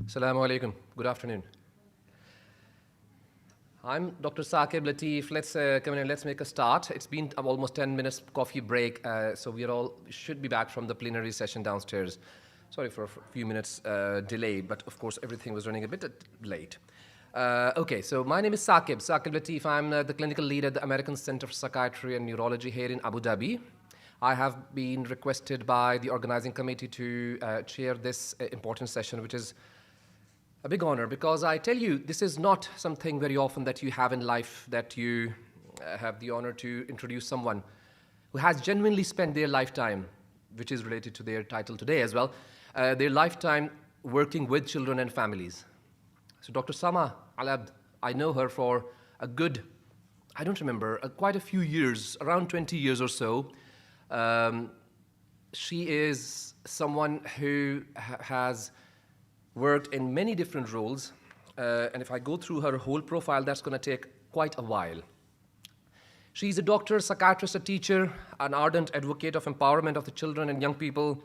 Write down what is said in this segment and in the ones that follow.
Assalamu alaikum. Good afternoon. I'm Dr. Saqib Latif. Let's come in and let's make a start. It's been almost 10 minutes coffee break, so we should be back from the plenary session downstairs. Sorry for a few minutes delay, but of course everything was running a bit late. Okay, so my name is Saqib Latif. I'm the clinical lead at the American Center for Psychiatry and Neurology here in Abu Dhabi. I have been requested by the organizing committee to chair this important session, which is a big honor, because I tell you, this is not something very often that you have in life, that you have the honor to introduce someone who has genuinely spent their lifetime, which is related to their title today as well, their lifetime working with children and families. So Dr. Sama Al-Abd, I know her for a good, I don't remember, quite a few years, around 20 years or so. She is someone who has worked in many different roles, and if I go through her whole profile, that's going to take quite a while. She's a doctor, psychiatrist, a teacher, an ardent advocate of empowerment of the children and young people,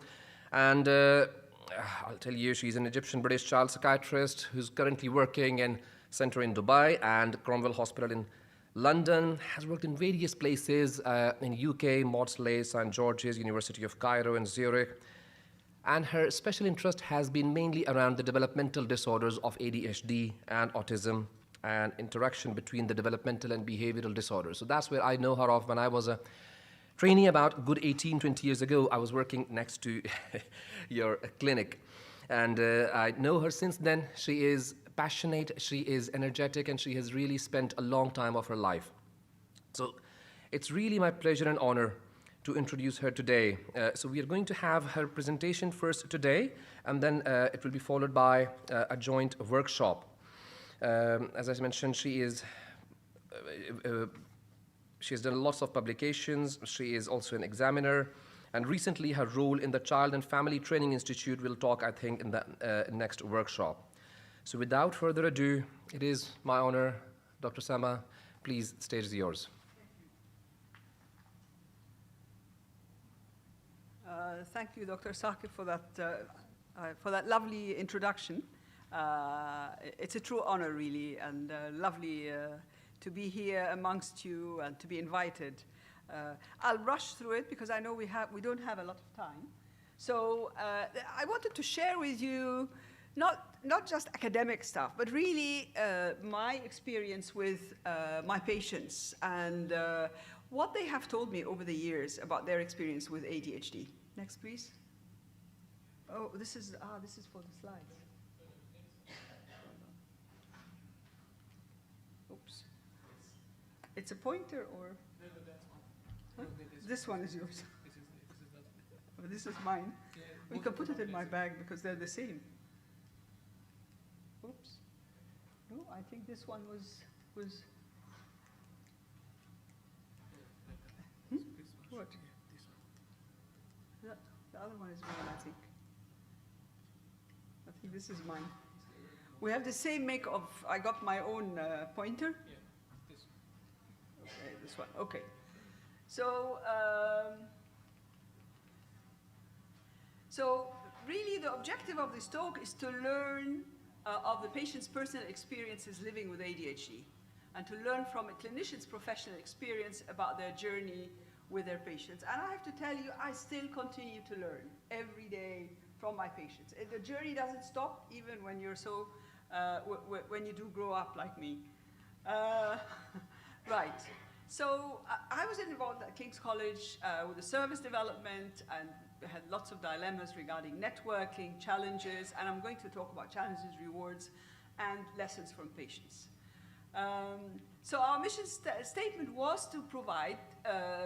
and I'll tell you, she's an Egyptian-British child psychiatrist who's currently working in Center in Dubai and Cromwell Hospital in London, has worked in various places in UK, Maudsley, St. George's, University of Cairo and Zurich. And her special interest has been mainly around the developmental disorders of ADHD and autism and interaction between the developmental and behavioral disorders. So that's where I know her of. When I was a trainee about good 18, 20 years ago, I was working next to your clinic. And I know her since then. She is passionate, she is energetic, and she has really spent a long time of her life. So it's really my pleasure and honor to introduce her today. So we are going to have her presentation first today, and then it will be followed by a joint workshop. As I mentioned, she has done lots of publications. She is also an examiner, and recently her role in the Child and Family Training Institute will talk, I think, in the next workshop. So without further ado, it is my honor, Dr. Sama, please, stage is yours. Thank you, Dr. Saqib, for that lovely introduction. It's a true honor, really, and lovely to be here amongst you and to be invited. I'll rush through it because I know we don't have a lot of time. So I wanted to share with you not just academic stuff, but really my experience with my patients and what they have told me over the years about their experience with ADHD. Next, please. Oh, this is for the slides. Oops. It's a pointer or? No, that's one. Huh? No, this one is yours. This is This is mine. yeah, We can put it in my bag because they're the same. Oops. No, I think this one was. What? The other one is mine, I think. I think this is mine. We have the same make of, I got my own pointer. Yeah, this. Okay, this one, okay. So, so really the objective of this talk is to learn of the patient's personal experiences living with ADHD and to learn from a clinician's professional experience about their journey with their patients. And I have to tell you, I still continue to learn every day from my patients. The journey doesn't stop even when you're so, when you do grow up like me. Right. So I was involved at King's College with the service development and had lots of dilemmas regarding networking, challenges, and I'm going to talk about challenges, rewards, and lessons from patients. So our mission statement was to provide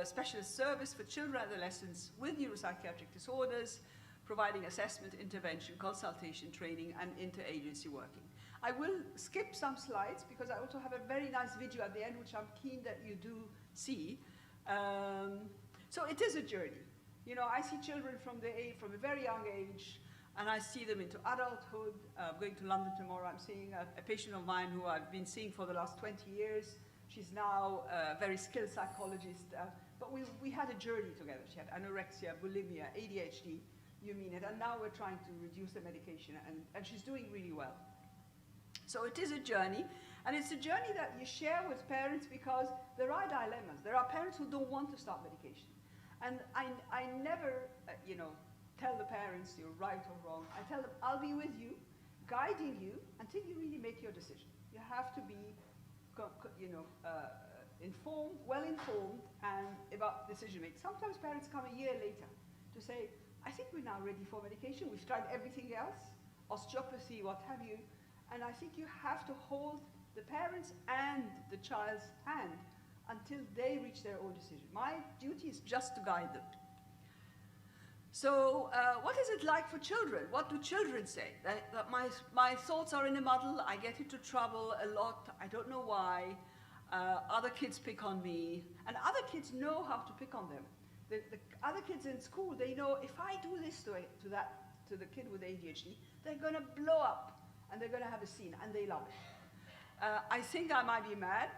specialist service for children and adolescents with neuropsychiatric disorders, providing assessment, intervention, consultation, training, and interagency working. I will skip some slides because I also have a very nice video at the end, which I'm keen that you do see. So it is a journey. You know, I see children from a very young age, and I see them into adulthood. I'm going to London tomorrow. I'm seeing a patient of mine who I've been seeing for the last 20 years. She's now a very skilled psychologist. But we had a journey together. She had anorexia, bulimia, ADHD. you mean it. And now we're trying to reduce the medication, and she's doing really well. So it is a journey, and it's a journey that you share with parents because there are dilemmas. There are parents who don't want to start medication. And I never, tell the parents you're right or wrong. I tell them, I'll be with you, guiding you until you really make your decision. You have to be, informed, well-informed, and about decision making. Sometimes parents come a year later to say, I think we're now ready for medication. We've tried everything else, osteopathy, what have you. And I think you have to hold the parents and the child's hand until they reach their own decision. My duty is just to guide them. So what is it like for children? What do children say? That my thoughts are in a muddle, I get into trouble a lot, I don't know why, other kids pick on me, and other kids know how to pick on them. The other kids in school, they know if I do this to the kid with ADHD, they're gonna blow up, and they're gonna have a scene, and they love it. I think I might be mad.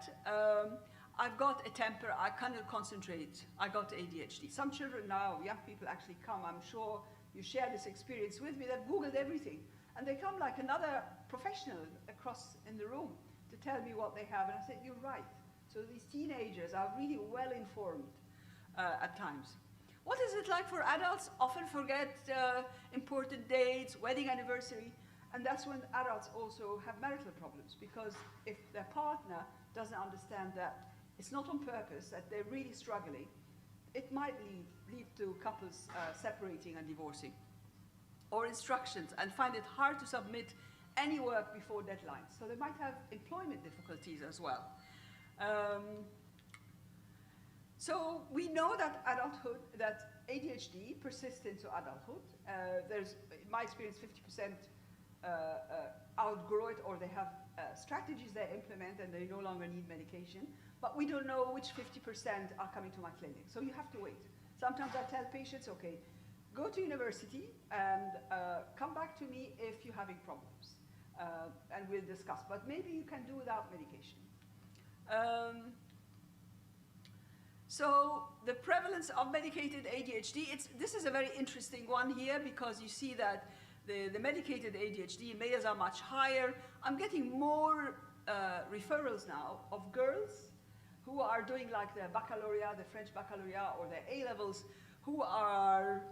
I've got a temper, I cannot concentrate. I got ADHD. Some children now, young people actually come, I'm sure you share this experience with me, they've Googled everything. And they come like another professional across in the room to tell me what they have. And I said, you're right. So these teenagers are really well informed at times. What is it like for adults? Often forget important dates, wedding anniversary. And that's when adults also have marital problems, because if their partner doesn't understand that it's not on purpose, that they're really struggling, it might lead to couples separating and divorcing. Or instructions, and find it hard to submit any work before deadlines. So they might have employment difficulties as well. So we know that that ADHD persists into adulthood. There's, in my experience, 50% outgrow it, or they have strategies they implement and they no longer need medication. But we don't know which 50% are coming to my clinic. So you have to wait. Sometimes I tell patients, okay, go to university and come back to me if you're having problems. And we'll discuss. But maybe you can do without medication. So the prevalence of medicated ADHD, this is a very interesting one here, because you see that the medicated ADHD mayas are much higher. I'm getting more referrals now of girls who are doing like their baccalaureate, the French baccalaureate, or their A-levels, who are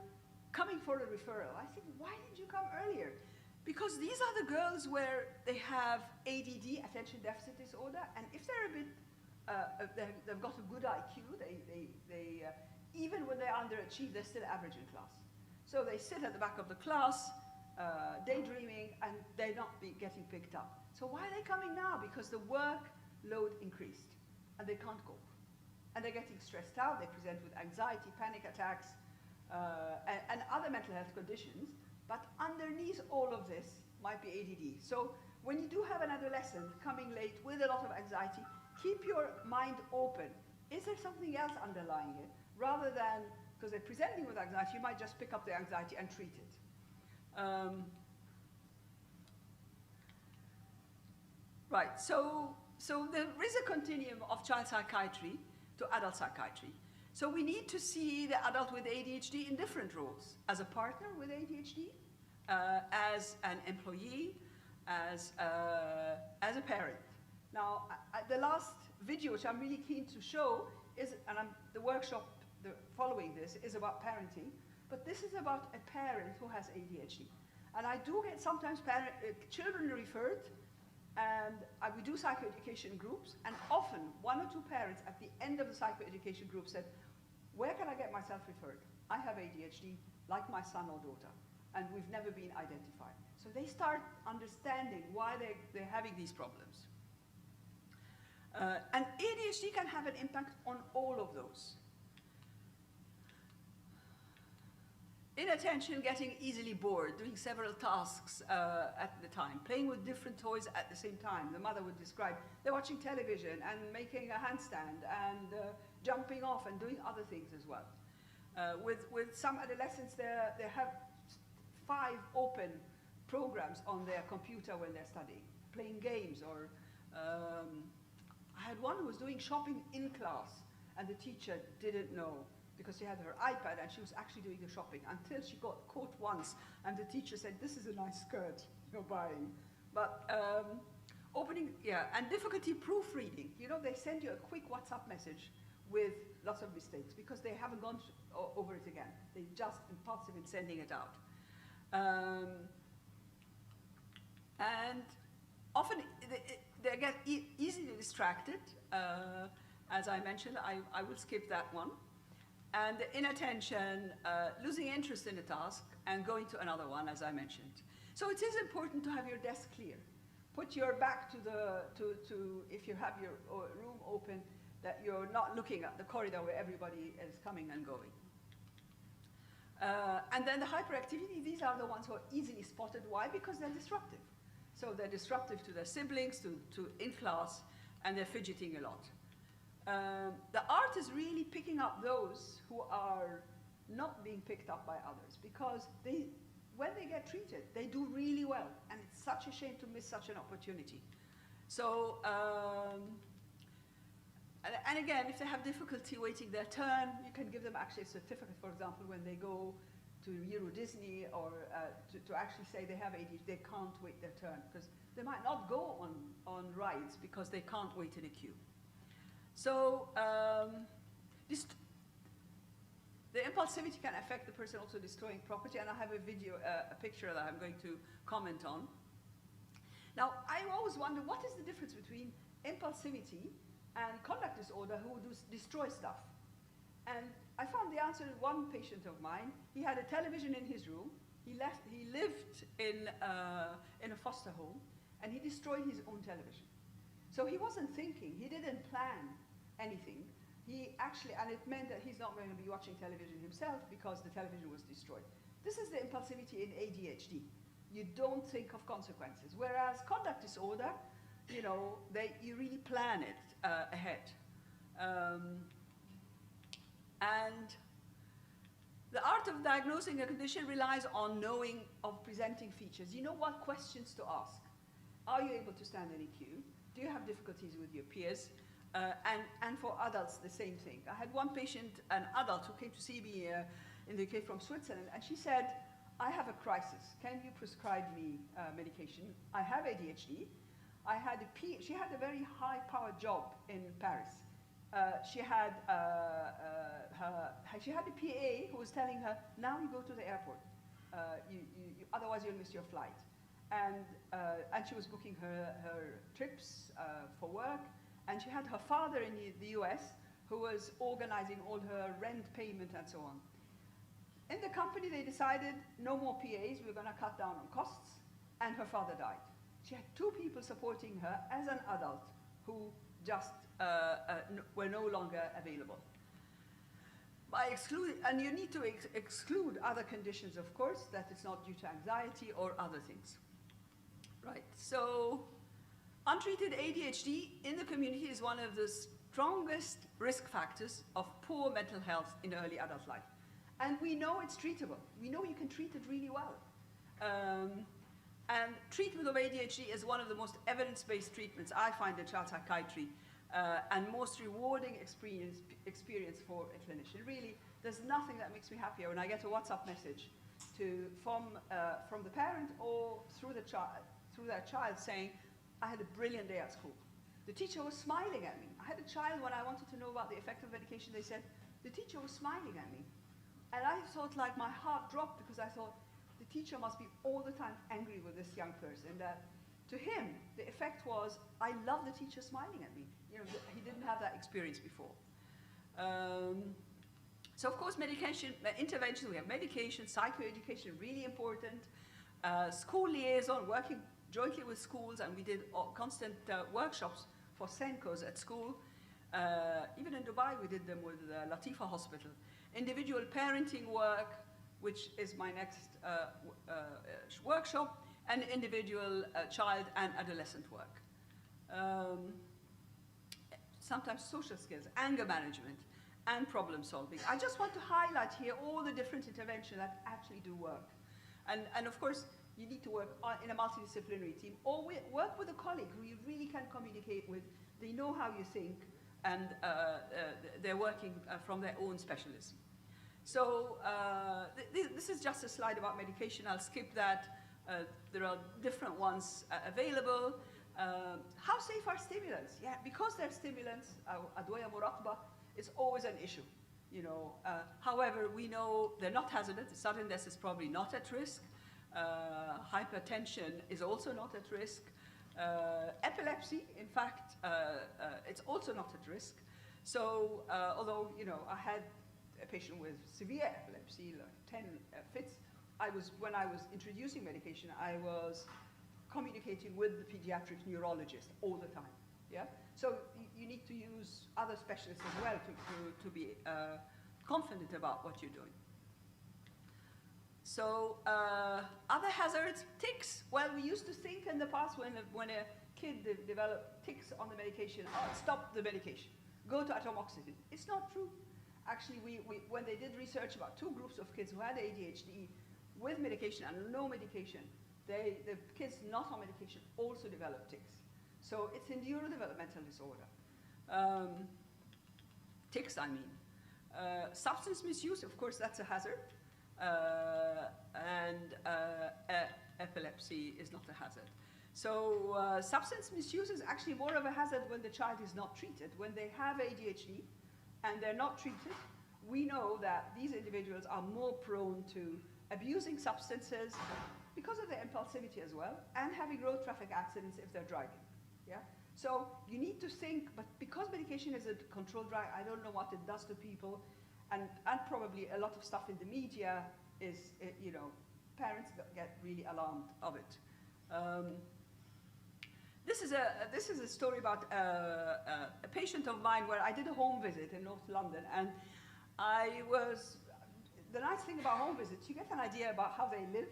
coming for a referral. I think, why didn't you come earlier? Because these are the girls where they have ADD, attention deficit disorder, and if they're a bit, they've got a good IQ, even when they underachieve, they're still average in class. So they sit at the back of the class, daydreaming, and they're not getting picked up. So why are they coming now? Because the workload increased, and they can't cope. And they're getting stressed out, they present with anxiety, panic attacks, and other mental health conditions, but underneath all of this might be ADD. So when you do have an adolescent coming late with a lot of anxiety, keep your mind open. Is there something else underlying it? Rather than, because they're presenting with anxiety, you might just pick up the anxiety and treat it. Right, so there is a continuum of child psychiatry to adult psychiatry. So we need to see the adult with ADHD in different roles: as a partner with ADHD, as an employee, as a parent. Now, the last video, which I'm really keen to show, is, and the workshop following this is about parenting, but this is about a parent who has ADHD. And I do get sometimes children referred, and we do psychoeducation groups, and often one or two parents at the end of the psychoeducation group said, where can I get myself referred? I have ADHD, like my son or daughter, and we've never been identified. So they start understanding why they're having these problems. And ADHD can have an impact on all of those. Inattention, getting easily bored, doing several tasks at the time, playing with different toys at the same time. The mother would describe, they're watching television and making a handstand and jumping off and doing other things as well. With some adolescents, they have 5 open programs on their computer when they're studying, playing games, or I had one who was doing shopping in class, and the teacher didn't know because she had her iPad and she was actually doing the shopping until she got caught once and the teacher said, this is a nice skirt you're buying. But and difficulty proofreading. You know, they send you a quick WhatsApp message with lots of mistakes because they haven't gone over it again. They're just impulsive in sending it out. And often they get easily distracted. As I mentioned, I will skip that one. And inattention, losing interest in a task, and going to another one, as I mentioned. So it is important to have your desk clear. Put your back if you have your room open, that you're not looking at the corridor where everybody is coming and going. And then the hyperactivity, these are the ones who are easily spotted. Why? Because they're disruptive. So they're disruptive to their siblings, to in class, and they're fidgeting a lot. The art is really picking up those who are not being picked up by others, because when they get treated, they do really well, and it's such a shame to miss such an opportunity. So, and again, if they have difficulty waiting their turn, you can give them actually a certificate, for example, when they go to Euro Disney, or to actually say they have ADHD, they can't wait their turn, because they might not go on rides because they can't wait in a queue. So the impulsivity can affect the person, also destroying property, and I have a video, a picture that I'm going to comment on. Now, I always wonder, what is the difference between impulsivity and conduct disorder who destroy stuff? And I found the answer in one patient of mine. He had a television in his room. He lived in a foster home, and he destroyed his own television. So he wasn't thinking, he didn't plan anything. He actually, and it meant that he's not going to be watching television himself because the television was destroyed. This is the impulsivity in ADHD. You don't think of consequences. Whereas conduct disorder, you know, you really plan it ahead. And the art of diagnosing a condition relies on knowing of presenting features. You know what questions to ask. Are you able to stand in a queue? Do you have difficulties with your peers? And for adults, the same thing. I had one patient, an adult, who came to see me in the UK from Switzerland, and she said, I have a crisis. Can you prescribe me medication? I have ADHD. She had a very high-powered job in Paris. She had a PA who was telling her, now you go to the airport. Otherwise you'll miss your flight. And she was booking her trips for work. And she had her father in the US who was organizing all her rent payment and so on. In the company, they decided no more PAs, we're going to cut down on costs, and her father died. She had 2 people supporting her as an adult who just were no longer available. And you need to exclude other conditions, of course, that it's not due to anxiety or other things. Right, so untreated ADHD in the community is one of the strongest risk factors of poor mental health in early adult life. And we know it's treatable. We know you can treat it really well. And treatment of ADHD is one of the most evidence-based treatments I find in child psychiatry, and most rewarding experience for a clinician. Really, there's nothing that makes me happier when I get a WhatsApp message from the parent or through their child saying, I had a brilliant day at school. The teacher was smiling at me. I had a child, when I wanted to know about the effect of medication, they said, the teacher was smiling at me. And I thought, like, my heart dropped, because I thought, the teacher must be all the time angry with this young person. That to him, the effect was, I love the teacher smiling at me. You know, he didn't have that experience before. So of course, medication intervention, we have medication, psychoeducation, really important. School liaison, working jointly with schools, and we did constant workshops for SENCOs at school. Even in Dubai, we did them with the Latifa Hospital. Individual parenting work, which is my next workshop, and individual child and adolescent work. Sometimes social skills, anger management, and problem solving. I just want to highlight here all the different interventions that actually do work. And of course, you need to work in a multidisciplinary team, or work with a colleague who you really can communicate with. They know how you think, and they're working from their own specialism. So this is just a slide about medication. I'll skip that. There are different ones available. How safe are stimulants? Yeah, because they're stimulants, adwaya muratba, it's always an issue. You know, however, we know they're not hazardous. Sudden death is probably not at risk. Hypertension is also not at risk. Epilepsy, in fact, it's also not at risk. So, although, you know, I had a patient with severe epilepsy, like 10 fits, when I was introducing medication, I was communicating with the pediatric neurologist all the time, yeah? So you need to use other specialists as well to be confident about what you're doing. So other hazards, ticks. Well, we used to think in the past when a kid developed ticks on the medication, oh, stop the medication, go to atomoxetine. It's not true. Actually, when they did research about 2 groups of kids who had ADHD with medication and no medication, the kids not on medication also developed tics. So it's a neurodevelopmental disorder. Tics, I mean. Substance misuse, of course, that's a hazard. Epilepsy is not a hazard. So substance misuse is actually more of a hazard when the child is not treated. When they have ADHD and they're not treated, we know that these individuals are more prone to abusing substances because of their impulsivity as well, and having road traffic accidents if they're driving. Yeah? So you need to think, but because medication is a controlled drug, I don't know what it does to people, and probably a lot of stuff in the media is, you know, parents get really alarmed of it. This is a story about a patient of mine where I did a home visit in North London, and the nice thing about home visits, you get an idea about how they live.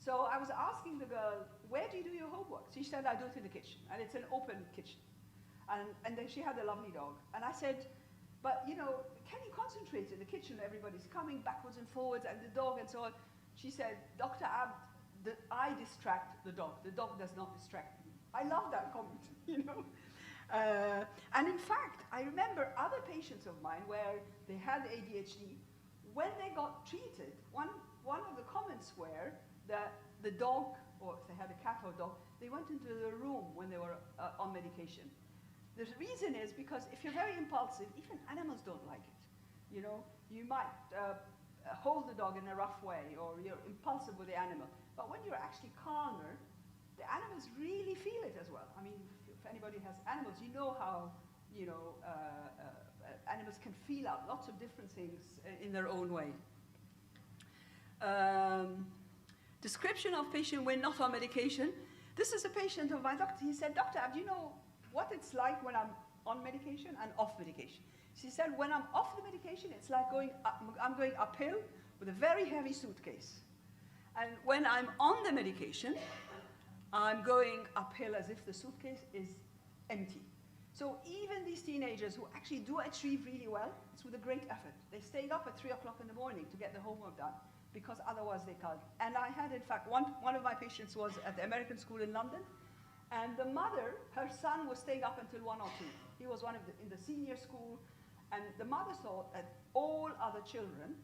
So I was asking the girl, where do you do your homework? She said, I do it in the kitchen, and it's an open kitchen. And then she had a lovely dog. And I said, but you know, can you concentrate in the kitchen? Everybody's coming backwards and forwards, and the dog and so on. She said, Dr. Abd, I distract the dog. The dog does not distract me. I love that comment, you know. And in fact, I remember other patients of mine where they had ADHD. When they got treated, one of the comments were that the dog, or if they had a cat or dog, they went into the room when they were on medication. The reason is because if you're very impulsive, even animals don't like it. You know, you might hold the dog in a rough way, or you're impulsive with the animal. But when you're actually calmer, the animals really feel it as well. I mean, if anybody has animals, you know how, you know, animals can feel out lots of different things in their own way. Description of patient when not on medication. This is a patient of my doctor. He said, Doctor, do you know what it's like when I'm on medication and off medication? She said, when I'm off the medication, it's like I'm going uphill with a very heavy suitcase. And when I'm on the medication, I'm going uphill as if the suitcase is empty. So even these teenagers who actually do achieve really well, it's with a great effort. They stayed up at 3 o'clock in the morning to get the homework done, because otherwise they can't. And I had, in fact, one of my patients was at the American School in London, and the mother, her son was staying up until 1 or 2. He was in the senior school, and the mother thought that all other children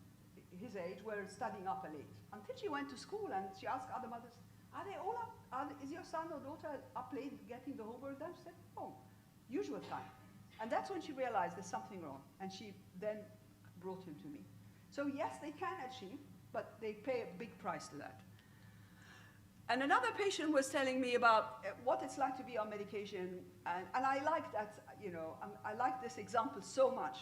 his age were studying up late. Until she went to school and she asked other mothers, are they all up? Is your son or daughter up late getting the homework done? She said, oh, usual time. And that's when she realized there's something wrong, and she then brought him to me. So yes, they can achieve, but they pay a big price to that. And another patient was telling me about what it's like to be on medication, and I like that, you know, I like this example so much.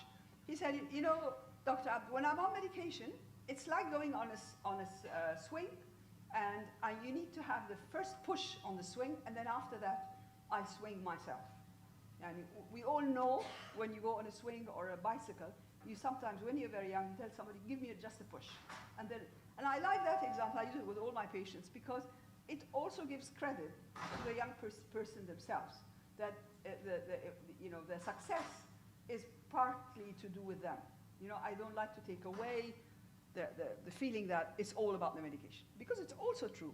He said, you know, Dr. Abd, when I'm on medication, it's like going on a swing, and you need to have the first push on the swing, and then after that, I swing myself. And we all know when you go on a swing or a bicycle, you sometimes, when you're very young, you tell somebody, give me just a push. And I like that example. I use it with all my patients because it also gives credit to the young person themselves, that you know, the success is partly to do with them. You know, I don't like to take away the feeling that it's all about the medication, because it's also true.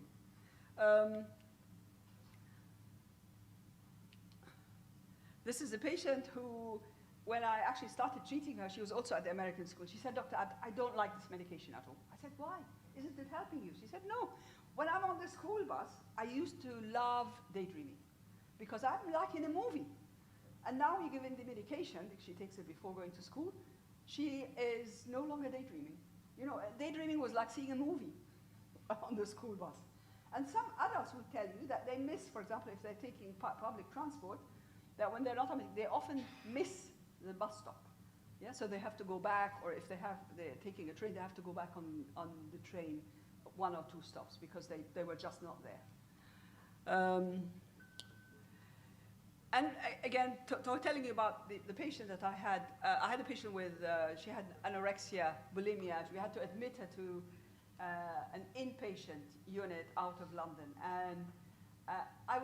This is a patient who when I actually started treating her, she was also at the American school. She said, Doctor, I don't like this medication at all. I said, why? Isn't it helping you? She said, no. When I'm on the school bus, I used to love daydreaming because I'm like in a movie. And now you give in the medication, she takes it before going to school, she is no longer daydreaming. You know, daydreaming was like seeing a movie on the school bus. And some adults will tell you that they miss, for example, if they're taking public transport, that when they're not on it, they often miss the bus stop. Yeah, so they have to go back, or if they're taking a train, they have to go back on the train 1 or 2 stops because they were just not there. And again, telling you about the patient that I had a patient with, she had anorexia, bulimia. We had to admit her to an inpatient unit out of London. And I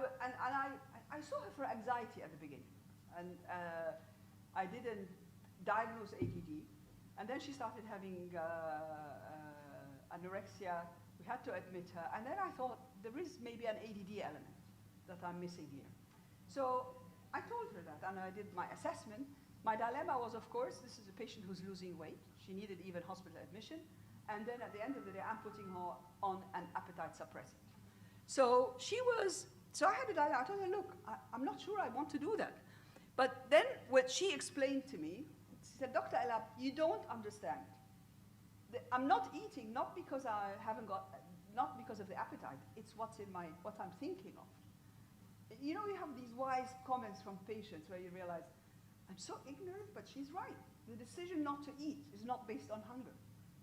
saw her for anxiety at the beginning. And I didn't diagnose ADD. And then she started having anorexia. We had to admit her. And then I thought, there is maybe an ADD element that I'm missing here. So I told her that, and I did my assessment. My dilemma was, of course, this is a patient who's losing weight. She needed even hospital admission. And then at the end of the day, I'm putting her on an appetite suppressant. So I had a dilemma. I told her, look, I'm not sure I want to do that. But then what she explained to me, she said, Dr. Elab, you don't understand. I'm not eating, not because not because of the appetite. It's what I'm thinking of. You know, you have these wise comments from patients where you realize, I'm so ignorant, but she's right. The decision not to eat is not based on hunger.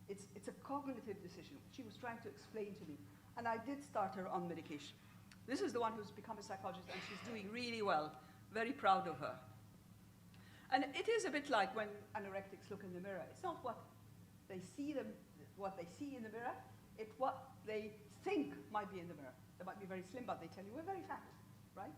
It's a cognitive decision. She was trying to explain to me. And I did start her on medication. This is the one who's become a psychologist, and she's doing really well. Very proud of her. And it is a bit like when anorectics look in the mirror. It's not what they see in the mirror, it's what they think might be in the mirror. They might be very slim, but they tell you we're very fat. Right?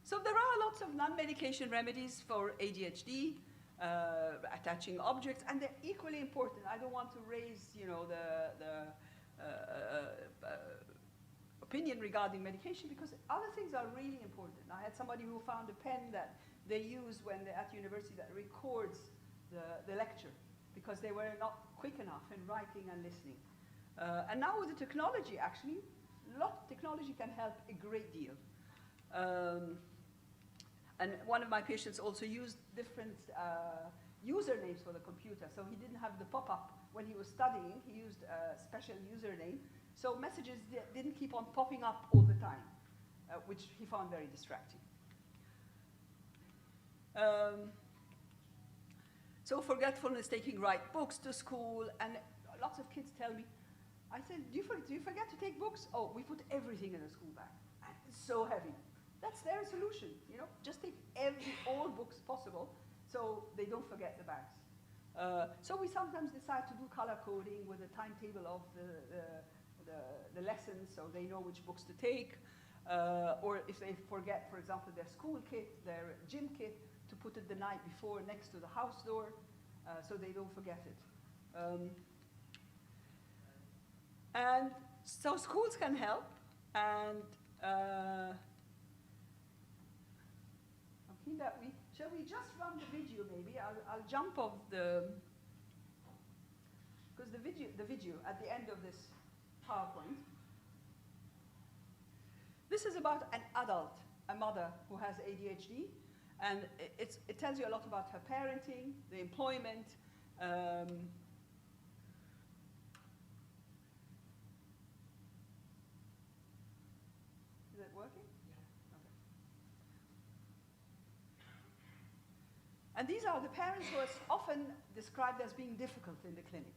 So there are lots of non-medication remedies for ADHD, attaching objects, and they're equally important. I don't want to raise, you know, the opinion regarding medication because other things are really important. I had somebody who found a pen that they use when they're at university that records the lecture because they were not quick enough in writing and listening. And now with the technology, actually, technology can help a great deal. And one of my patients also used different usernames for the computer. So he didn't have the pop-up when he was studying. He used a special username. So messages didn't keep on popping up all the time, which he found very distracting. So forgetfulness, taking right books to school, and lots of kids tell me, I said, do you forget to take books? Oh, we put everything in a school bag. It's so heavy. That's their solution, you know? Just take all books possible so they don't forget the bags. So we sometimes decide to do color coding with a timetable of the lessons so they know which books to take. Or if they forget, for example, their school kit, their gym kit, to put it the night before next to the house door so they don't forget it. And so schools can help, and I'm keen that shall we just run the video maybe? I'll jump off because the video at the end of this PowerPoint. This is about an adult, a mother who has ADHD, and it tells you a lot about her parenting, the employment, Is it working? Yeah. Okay. And these are the parents who are often described as being difficult in the clinic.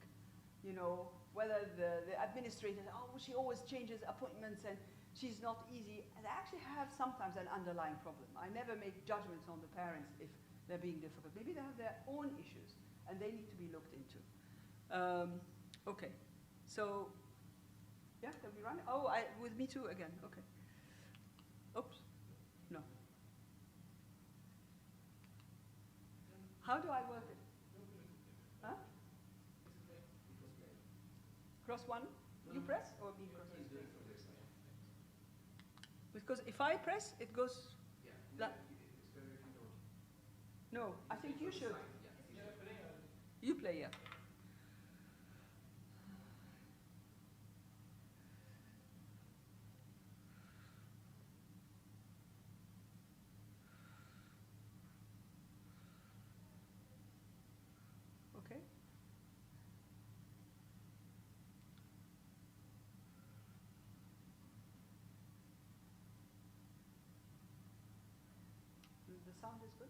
You know, whether the administrator, oh, she always changes appointments and she's not easy. And they actually have sometimes an underlying problem. I never make judgments on the parents if they're being difficult. Maybe they have their own issues and they need to be looked into. Okay, so, yeah, can we run? Oh, with me too again, okay. Oops, no. How do I work it? Huh? Cross one? You press or me press? Because if I press, it goes. No, I think you should. You play, yeah. Okay. The sound is good?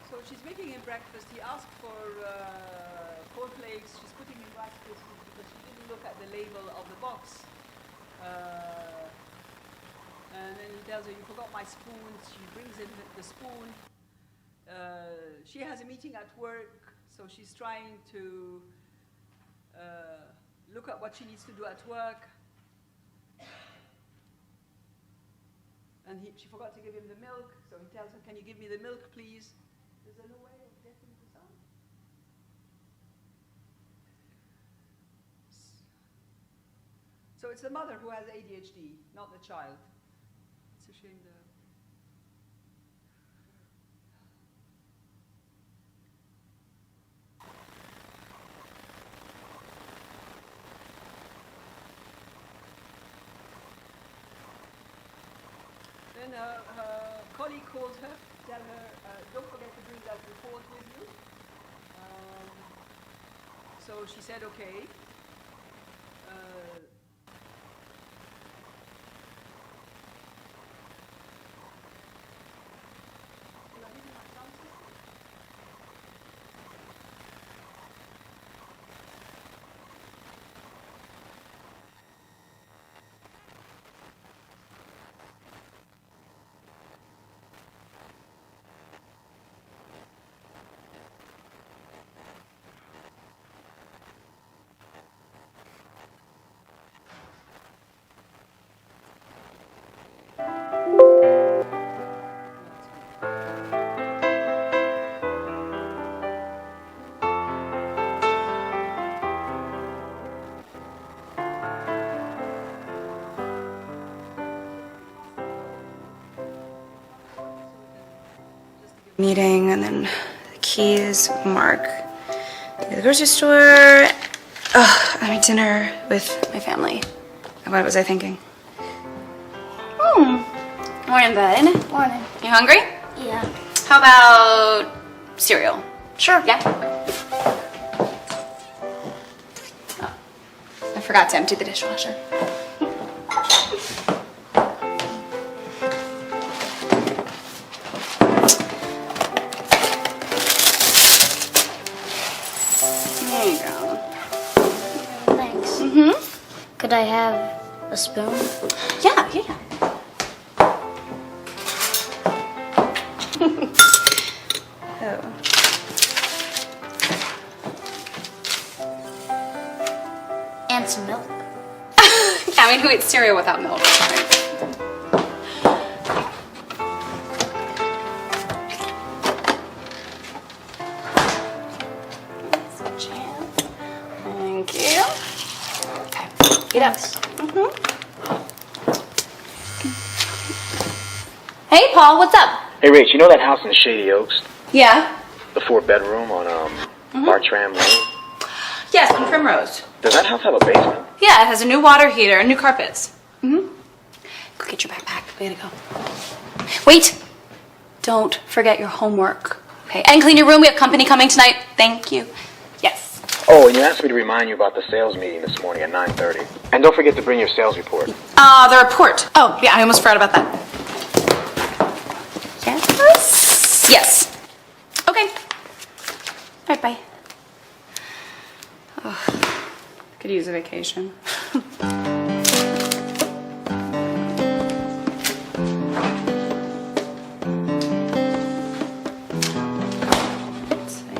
So she's making him breakfast. He asked for cornflakes. She's putting him Rice Krispies because she didn't look at the label of the box. And then he tells her, "You forgot my spoon." She brings him the spoon. She has a meeting at work, so she's trying to look at what she needs to do at work. And she forgot to give him the milk, so he tells her, "Can you give me the milk, please?" Is there no way of getting this out? So it's the mother who has ADHD, not the child. It's a shame the... Then her colleague called her, tell her, don't forget to bring that report with you. So she said, okay. Did I give you my sound system? Meeting, and then the keys, Mark. Go to the grocery store. Oh, I mean, dinner with my family. What was I thinking? Morning, bud. Morning. You hungry? Yeah. How about cereal? Sure. Yeah? Oh, I forgot to empty the dishwasher. There you go. Thanks. Mm-hmm. Could I have a spoon? Yeah, yeah. Oh. And some milk. I mean, who eats cereal without milk? Right? Thank you. Okay, get up. Hey, Paul, what's up? Hey, Rach, you know that house in Shady Oaks? Yeah. The 4-bedroom on, Bartram Lane? Yes, on Primrose. Does that house have a basement? Yeah, it has a new water heater and new carpets. Go get your backpack. Way to go. Wait! Don't forget your homework. Okay, and clean your room. We have company coming tonight. Thank you. Yes. Oh, and you asked me to remind you about the sales meeting this morning at 9:30. And don't forget to bring your sales report. The report. Oh, yeah, I almost forgot about that. Yes? Yes. Okay. All right, bye. Oh, could use a vacation. I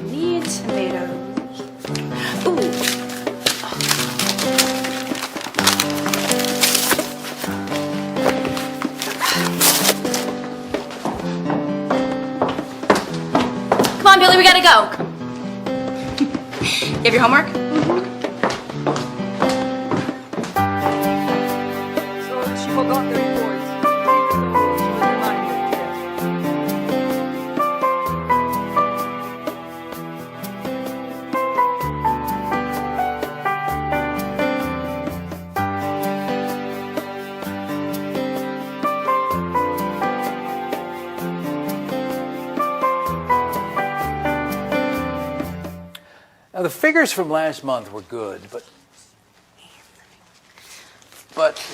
need tomatoes. Ooh. Come on, Billy, we gotta go. You have your homework? So she forgot the report. So she was reminded. Yes. Now, the figures from last month were good, but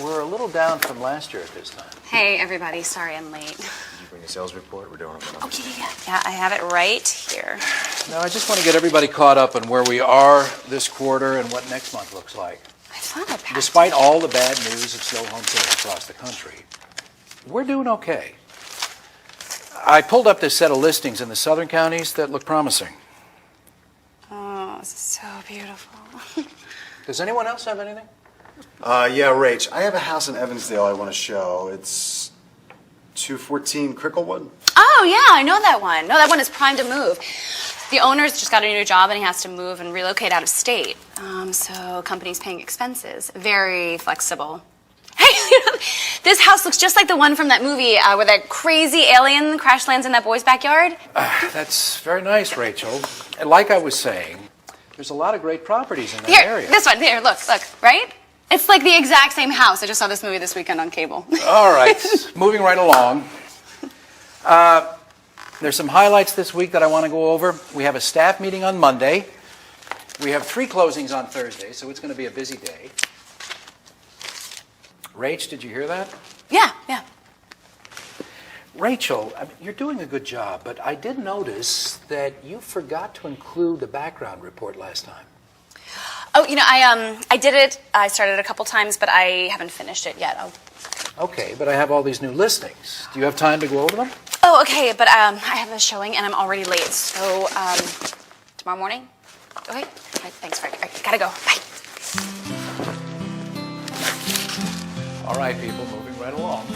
we're a little down from last year at this time. Hey, everybody, sorry I'm late. Did you bring a sales report? We're doing it. Oh, yeah. Yeah, I have it right here. Now, I just want to get everybody caught up on where we are this quarter and what next month looks like. I thought I passed. Despite all the bad news of slow home sales across the country, we're doing okay. I pulled up this set of listings in the southern counties that look promising. Oh, this is so beautiful. Does anyone else have anything? Yeah, Rach, I have a house in Evansdale I want to show. It's 214 Cricklewood. Oh, yeah, I know that one. No, that one is primed to move. The owner's just got a new job and he has to move and relocate out of state. So company's paying expenses. Very flexible. Hey, this house looks just like the one from that movie where that crazy alien crash lands in that boy's backyard. That's very nice, Rachel. And like I was saying, there's a lot of great properties in that Here, area. this one. Here, look, right? It's like the exact same house. I just saw this movie this weekend on cable. All right, moving right along. There's some highlights this week that I want to go over. We have a staff meeting on Monday. We have 3 closings on Thursday, so it's going to be a busy day. Rach, did you hear that? Yeah. Rachel, I mean, you're doing a good job, but I did notice that you forgot to include the background report last time. Oh, I did it. I started a couple times, but I haven't finished it yet. Okay, but I have all these new listings. Do you have time to go over them? Oh, okay, but I have a showing and I'm already late. So tomorrow morning? Okay. All right, thanks, Frank. All right, gotta go. Bye. All right, people, moving right along.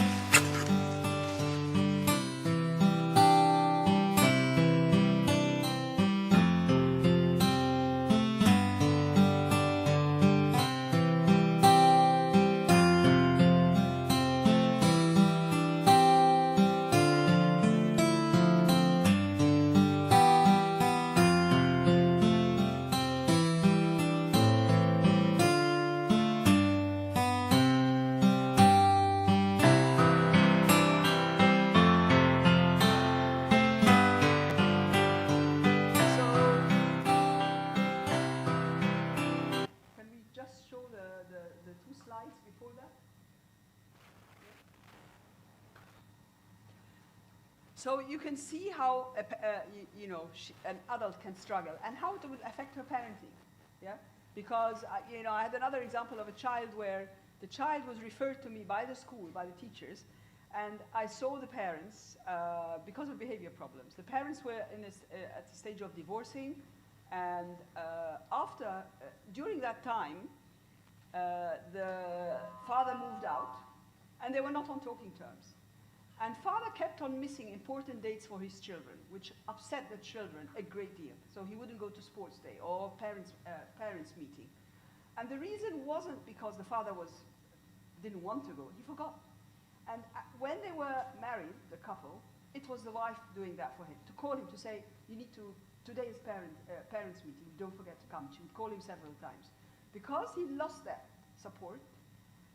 Can we just show the 2 slides before that? So you can see how an adult can struggle and how it will affect her parenting. Yeah, because I had another example of a child where the child was referred to me by the school, by the teachers, and I saw the parents because of behavior problems. The parents were at the stage of divorcing, and during that time, the father moved out, and they were not on talking terms. And father kept on missing important dates for his children, which upset the children a great deal. So he wouldn't go to sports day or parents meeting. And the reason wasn't because the father didn't want to go, he forgot. And when they were married, the couple, it was the wife doing that for him, to call him to say, today is parents meeting, don't forget to come. She would call him several times. Because he lost that support,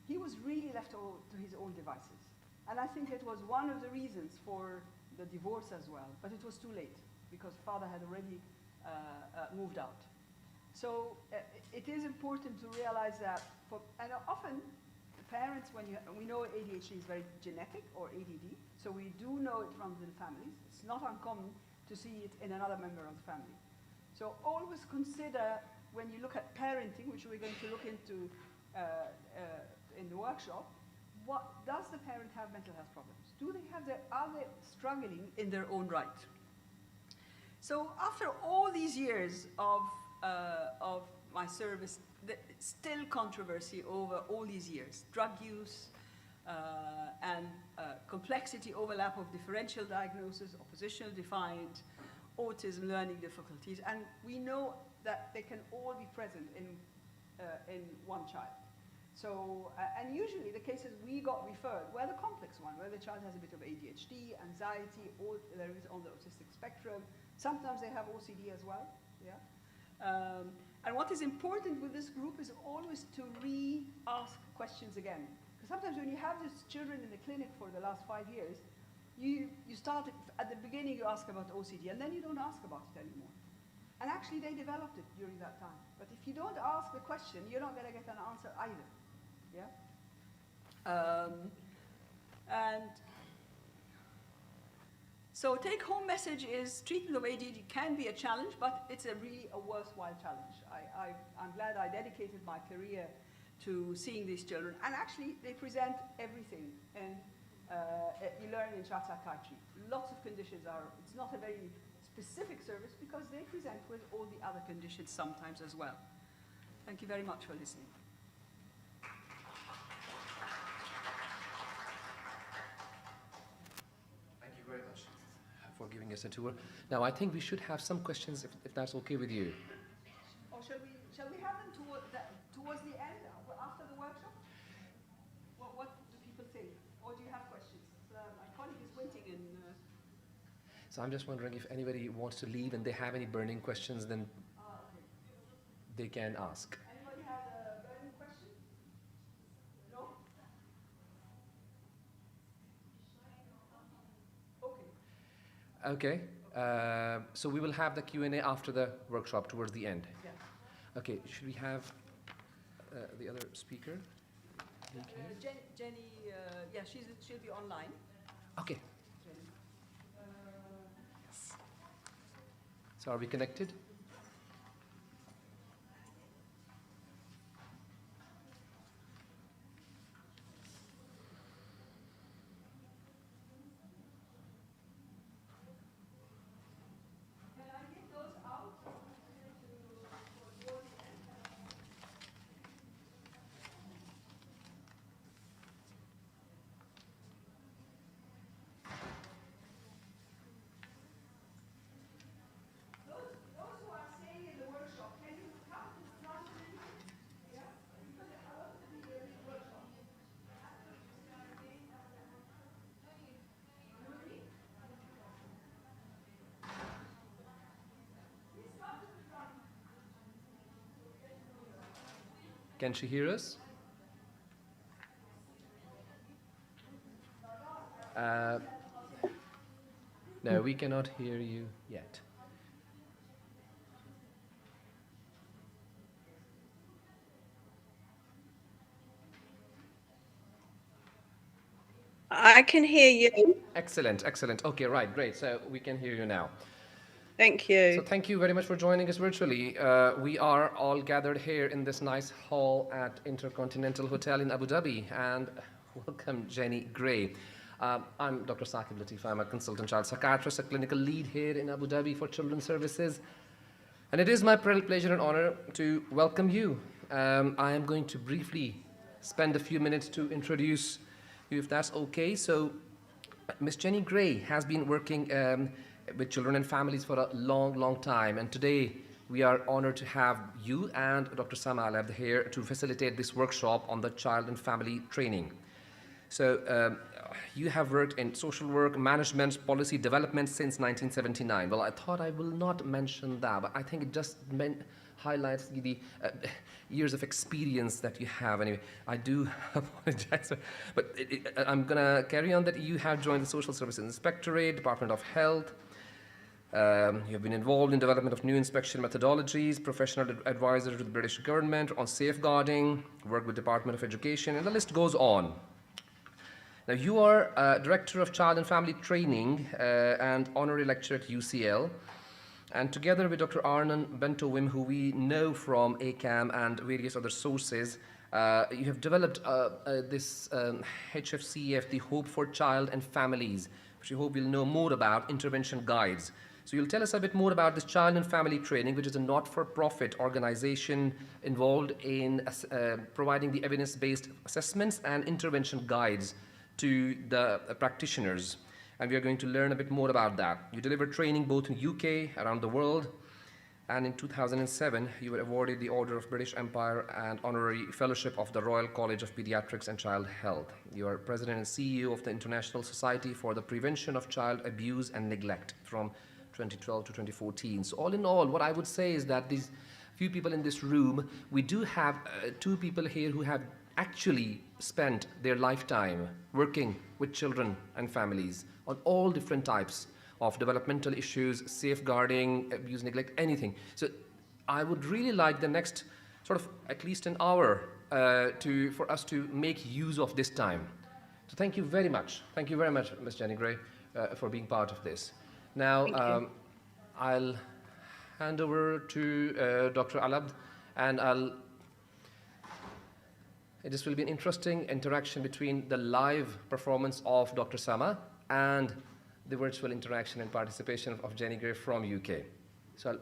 he was really left to his own devices. And I think it was one of the reasons for the divorce as well, but it was too late because father had already moved out. So it is important to realize that, and often the parents, we know ADHD is very genetic or ADD, so we do know it runs in families. It's not uncommon to see it in another member of the family. So always consider, when you look at parenting, which we're going to look into in the workshop, what does the parent have mental health problems? Are they struggling in their own right? So after all these years of my service, still controversy over all these years, drug use and complexity, overlap of differential diagnosis, oppositional defined, autism, learning difficulties, and we know that they can all be present in one child. So, and usually the cases we got referred were the complex one, where the child has a bit of ADHD, anxiety, or there is on the autistic spectrum. Sometimes they have OCD as well, yeah? And what is important with this group is always to re-ask questions again. Because sometimes when you have these children in the clinic for the last 5 years, you start at the beginning, you ask about OCD, and then you don't ask about it anymore. And actually they developed it during that time. But if you don't ask the question, you're not gonna get an answer either. Yeah? And so take-home message is treatment of ADHD can be a challenge, but it's really a worthwhile challenge. I'm glad I dedicated my career to seeing these children. And actually, they present everything and you learn in child psychiatry. Lots of conditions it's not a very specific service because they present with all the other conditions sometimes as well. Thank you very much for listening. Thank you very much for giving us a tour. Now, I think we should have some questions, if that's okay with you. Or shall we have them towards the end, after the workshop? What do people think? Or do you have questions? My colleague is waiting in... So I'm just wondering if anybody wants to leave and they have any burning questions, then they can ask. Anybody have a burning question? No? Okay. Okay. So we will have the Q&A after the workshop towards the end. Yeah. Okay. Should we have the other speaker? Jenny, yeah, she'll be online. Okay. So are we connected? Can she hear us? No, we cannot hear you yet. I can hear you. Excellent, excellent. Okay, right, great. So we can hear you now. Thank you. So thank you very much for joining us virtually. We are all gathered here in this nice hall at Intercontinental Hotel in Abu Dhabi, and welcome Jenny Gray. I'm Dr. Saqib Latif. I'm a consultant child psychiatrist, a clinical lead here in Abu Dhabi for Children's Services. And it is my pleasure and honor to welcome you. I am going to briefly spend a few minutes to introduce you, if that's okay. So Ms. Jenny Gray has been working with children and families for a long, long time. And today we are honored to have you and Dr. Sama Alab here to facilitate this workshop on the child and family training. So you have worked in social work, management, policy development since 1979. Well, I thought I will not mention that, but I think it just highlights the years of experience that you have. Anyway, I do apologize, but I'm gonna carry on that you have joined the Social Services Inspectorate, Department of Health. You have been involved in development of new inspection methodologies, professional advisor to the British government on safeguarding, work with Department of Education, and the list goes on. Now, you are Director of Child and Family Training and Honorary Lecturer at UCL. And together with Dr. Arnon Bentowim, who we know from ACAM and various other sources, you have developed this HFCF, the Hope for Child and Families, which we hope we'll know more about, intervention guides. So you'll tell us a bit more about this Child and Family Training, which is a not-for-profit organization involved in providing the evidence-based assessments and intervention guides to the practitioners. And we are going to learn a bit more about that. You deliver training both in UK, around the world, and in 2007, you were awarded the Order of British Empire and Honorary Fellowship of the Royal College of Pediatrics and Child Health. You are President and CEO of the International Society for the Prevention of Child Abuse and Neglect from 2012 to 2014. So all in all, what I would say is that these few people in this room, we do have two people here who have actually spent their lifetime working with children and families on all different types of developmental issues, safeguarding, abuse, neglect, anything. So I would really like the next sort of at least an hour for us to make use of this time. So thank you very much. Thank you very much, Ms. Jenny Gray, for being part of this. Now, I'll hand over to Dr. Alabd, and this will be an interesting interaction between the live performance of Dr. Sama and the virtual interaction and participation of Jenny Gray from UK. So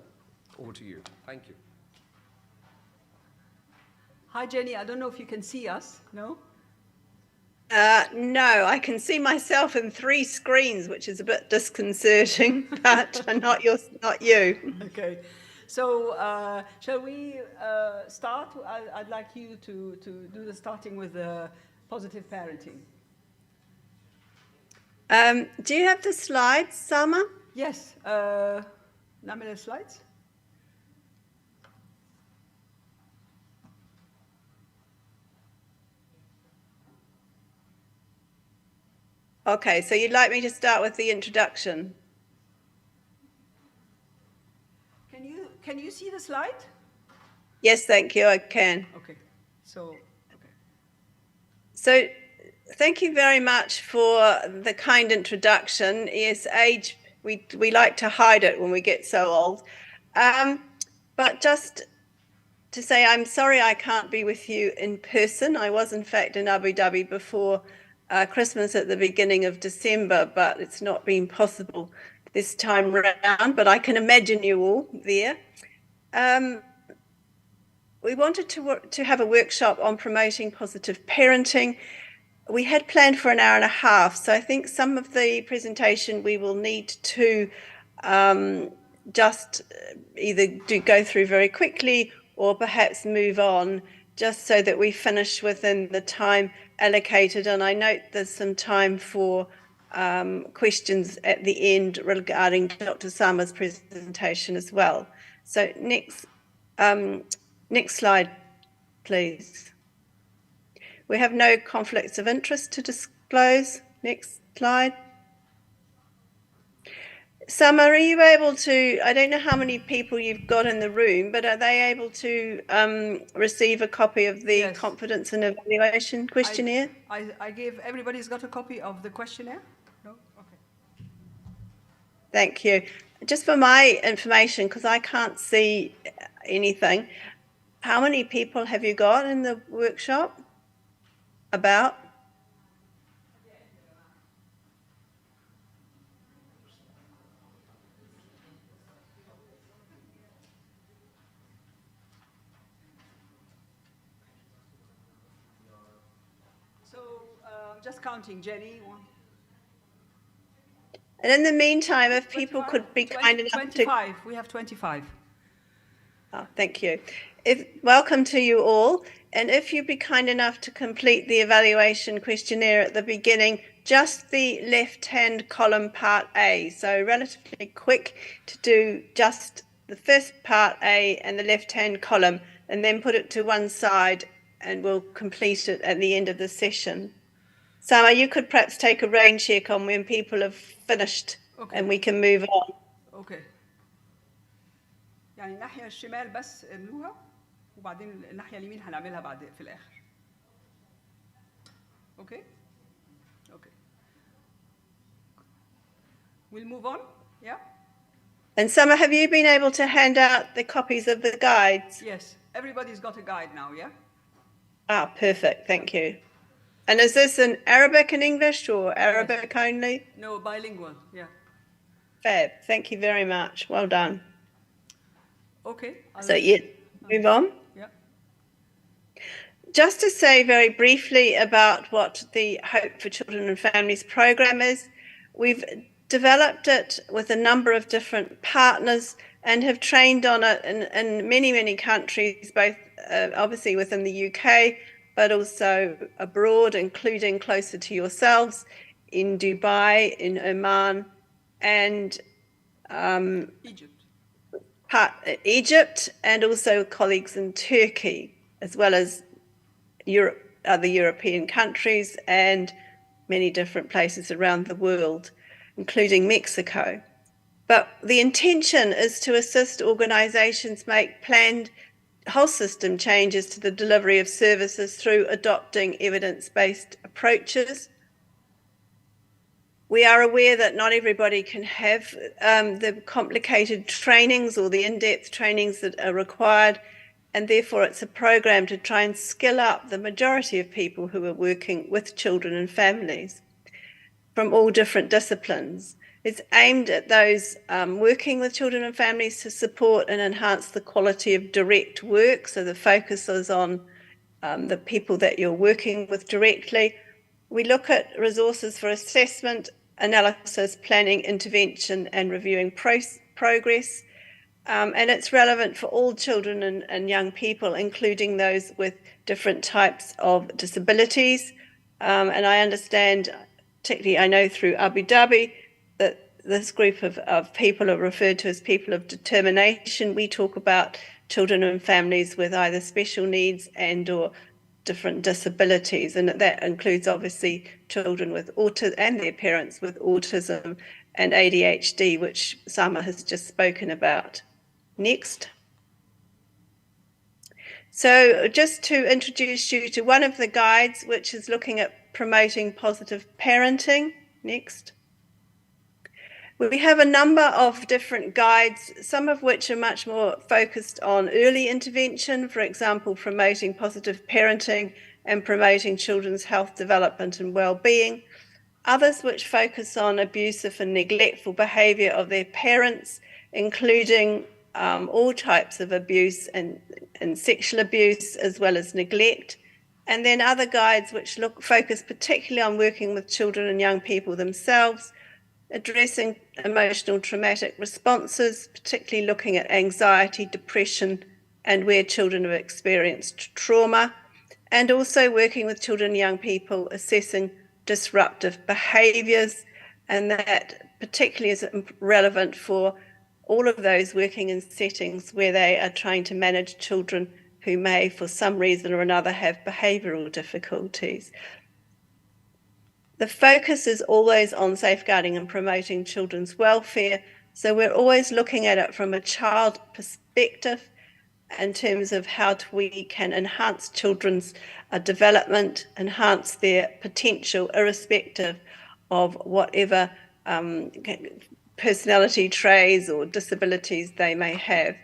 over to you. Thank you. Hi, Jenny. I don't know if you can see us. No? No, I can see myself in 3 screens, which is a bit disconcerting, but not you. Okay. So shall we start? I'd like you to do the starting with positive parenting. Do you have the slides, Sama? Yes. نعمل slides. Okay, so you'd like me to start with the introduction? Can you see the slide? Yes, thank you, I can. Okay. So thank you very much for the kind introduction. Yes, age, we like to hide it when we get so old. But just to say, I'm sorry I can't be with you in person. I was, in fact, in Abu Dhabi before Christmas at the beginning of December, but it's not been possible this time round, but I can imagine you all there. We wanted to have a workshop on promoting positive parenting. We had planned for an hour and a half, so I think some of the presentation we will need to just either go through very quickly or perhaps move on, just so that we finish within the time allocated. And I note there's some time for questions at the end regarding Dr. Sama's presentation as well. So next slide, please. We have no conflicts of interest to disclose. Next slide. Sama, are you able to, I don't know how many people you've got in the room, but are they able to receive a copy of the Yes. Competence and Evaluation Questionnaire? I gave, everybody's got a copy of the questionnaire? No? Okay. Thank you. Just for my information, because I can't see anything, how many people have you got in the workshop? About? So just counting, Jenny. And in the meantime, if people could be kind enough to... 25. We have 25. Oh, thank you. Welcome to you all. And if you'd be kind enough to complete the evaluation questionnaire at the beginning, just the left-hand column part A. So relatively quick to do just the first part A and the left-hand column, and then put it to one side, and we'll complete it at the end of the session. Sama, you could perhaps take a rain check on when people have finished, Okay. and we can move on. اوكي. يعني الناحية الشمال بس املوها وبعدين الناحية اليمين هنعملها بعد في الآخر. اوكي؟ اوكي. We'll move on. Yeah? And Summer, have you been able to hand out the copies of the guides? Yes, everybody's got a guide now, yeah? Ah, perfect. Thank you. And is this in Arabic and English or Arabic only? No, bilingual, yeah. Fab. Thank you very much. Well done. Okay. So, yeah, move on. Yeah. Just to say very briefly about what the Hope for Children and Families program is, we've developed it with a number of different partners and have trained on it in many, many countries, both obviously within the UK, but also abroad, including closer to yourselves, in Dubai, in Oman, and Egypt, and also colleagues in Turkey, as well as Europe, other European countries, and many different places around the world, including Mexico. But the intention is to assist organisations make planned whole system changes to the delivery of services through adopting evidence-based approaches. We are aware that not everybody can have the complicated trainings or the in-depth trainings that are required, and therefore it's a program to try and skill up the majority of people who are working with children and families from all different disciplines. It's aimed at those working with children and families to support and enhance the quality of direct work. So the focus is on the people that you're working with directly. We look at resources for assessment, analysis, planning, intervention, and reviewing progress. And it's relevant for all children and young people, including those with different types of disabilities. And I understand, particularly I know through Abu Dhabi, that this group of people are referred to as people of determination. We talk about children and families with either special needs and or different disabilities, and that includes obviously children with autism and their parents with autism and ADHD, which Sama has just spoken about. Next. So just to introduce you to one of the guides, which is looking at promoting positive parenting. Next. We have a number of different guides, some of which are much more focused on early intervention, for example, promoting positive parenting and promoting children's health development and well-being. Others which focus on abusive and neglectful behaviour of their parents, including all types of abuse and sexual abuse, as well as neglect. And then other guides which focus particularly on working with children and young people themselves, addressing emotional traumatic responses, particularly looking at anxiety, depression, and where children have experienced trauma, and also working with children and young people assessing disruptive behaviours, and that particularly is relevant for all of those working in settings where they are trying to manage children who may, for some reason or another, have behavioural difficulties. The focus is always on safeguarding and promoting children's welfare, so we're always looking at it from a child perspective in terms of how we can enhance children's development, enhance their potential, irrespective of whatever personality traits or disabilities they may have.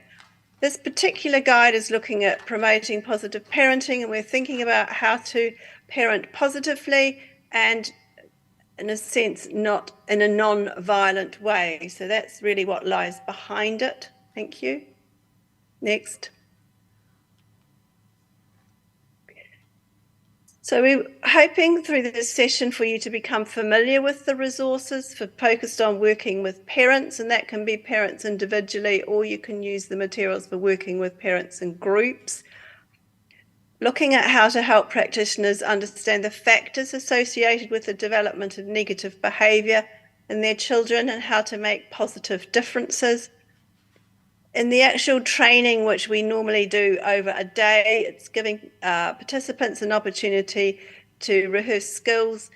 This particular guide is looking at promoting positive parenting, and we're thinking about how to parent positively and, in a sense, not in a non-violent way. So that's really what lies behind it. Thank you. Next. So we're hoping through this session for you to become familiar with the resources focused on working with parents, and that can be parents individually, or you can use the materials for working with parents in groups. Looking at how to help practitioners understand the factors associated with the development of negative behaviour in their children and how to make positive differences. In the actual training, which we normally do over a day, it's giving participants an opportunity to rehearse skills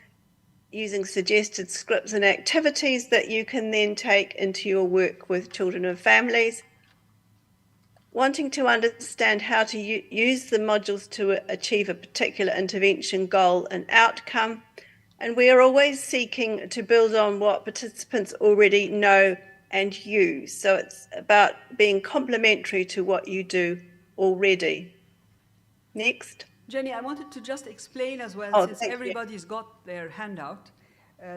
using suggested scripts and activities that you can then take into your work with children and families. Wanting to understand how to use the modules to achieve a particular intervention goal and outcome. And we are always seeking to build on what participants already know and you. So it's about being complementary to what you do already. Next. Jenny, I wanted to just explain as well, Oh, since thank you. everybody's got their handout,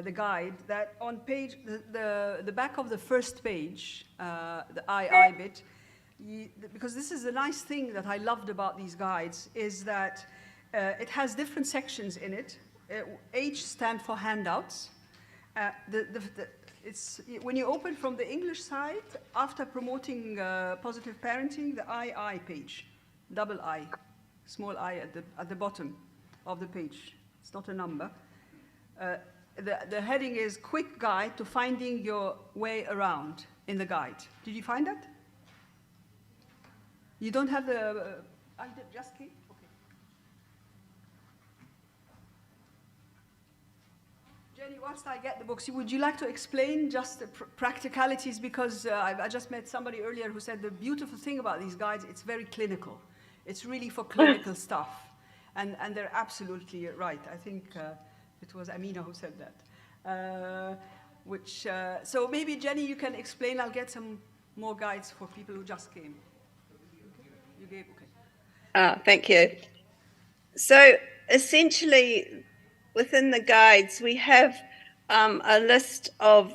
the guide, that on page, the back of the first page, the II bit, because this is the nice thing that I loved about these guides, is that it has different sections in it. H stands for handouts. It's, when you open from the English side, after promoting positive parenting, the II page, double I, small I at the bottom of the page. It's not a number. The heading is Quick Guide to Finding Your Way Around in the guide. Did you find that? You don't have the, I just came? Okay. Jenny, whilst I get the books, would you like to explain just the practicalities? Because I just met somebody earlier who said the beautiful thing about these guides, it's very clinical. It's really for clinical stuff. And they're absolutely right. I think it was Amina who said that. So maybe, Jenny, you can explain. I'll get some more guides for people who just came. You gave, okay. Thank you. So essentially, within the guides, we have a list of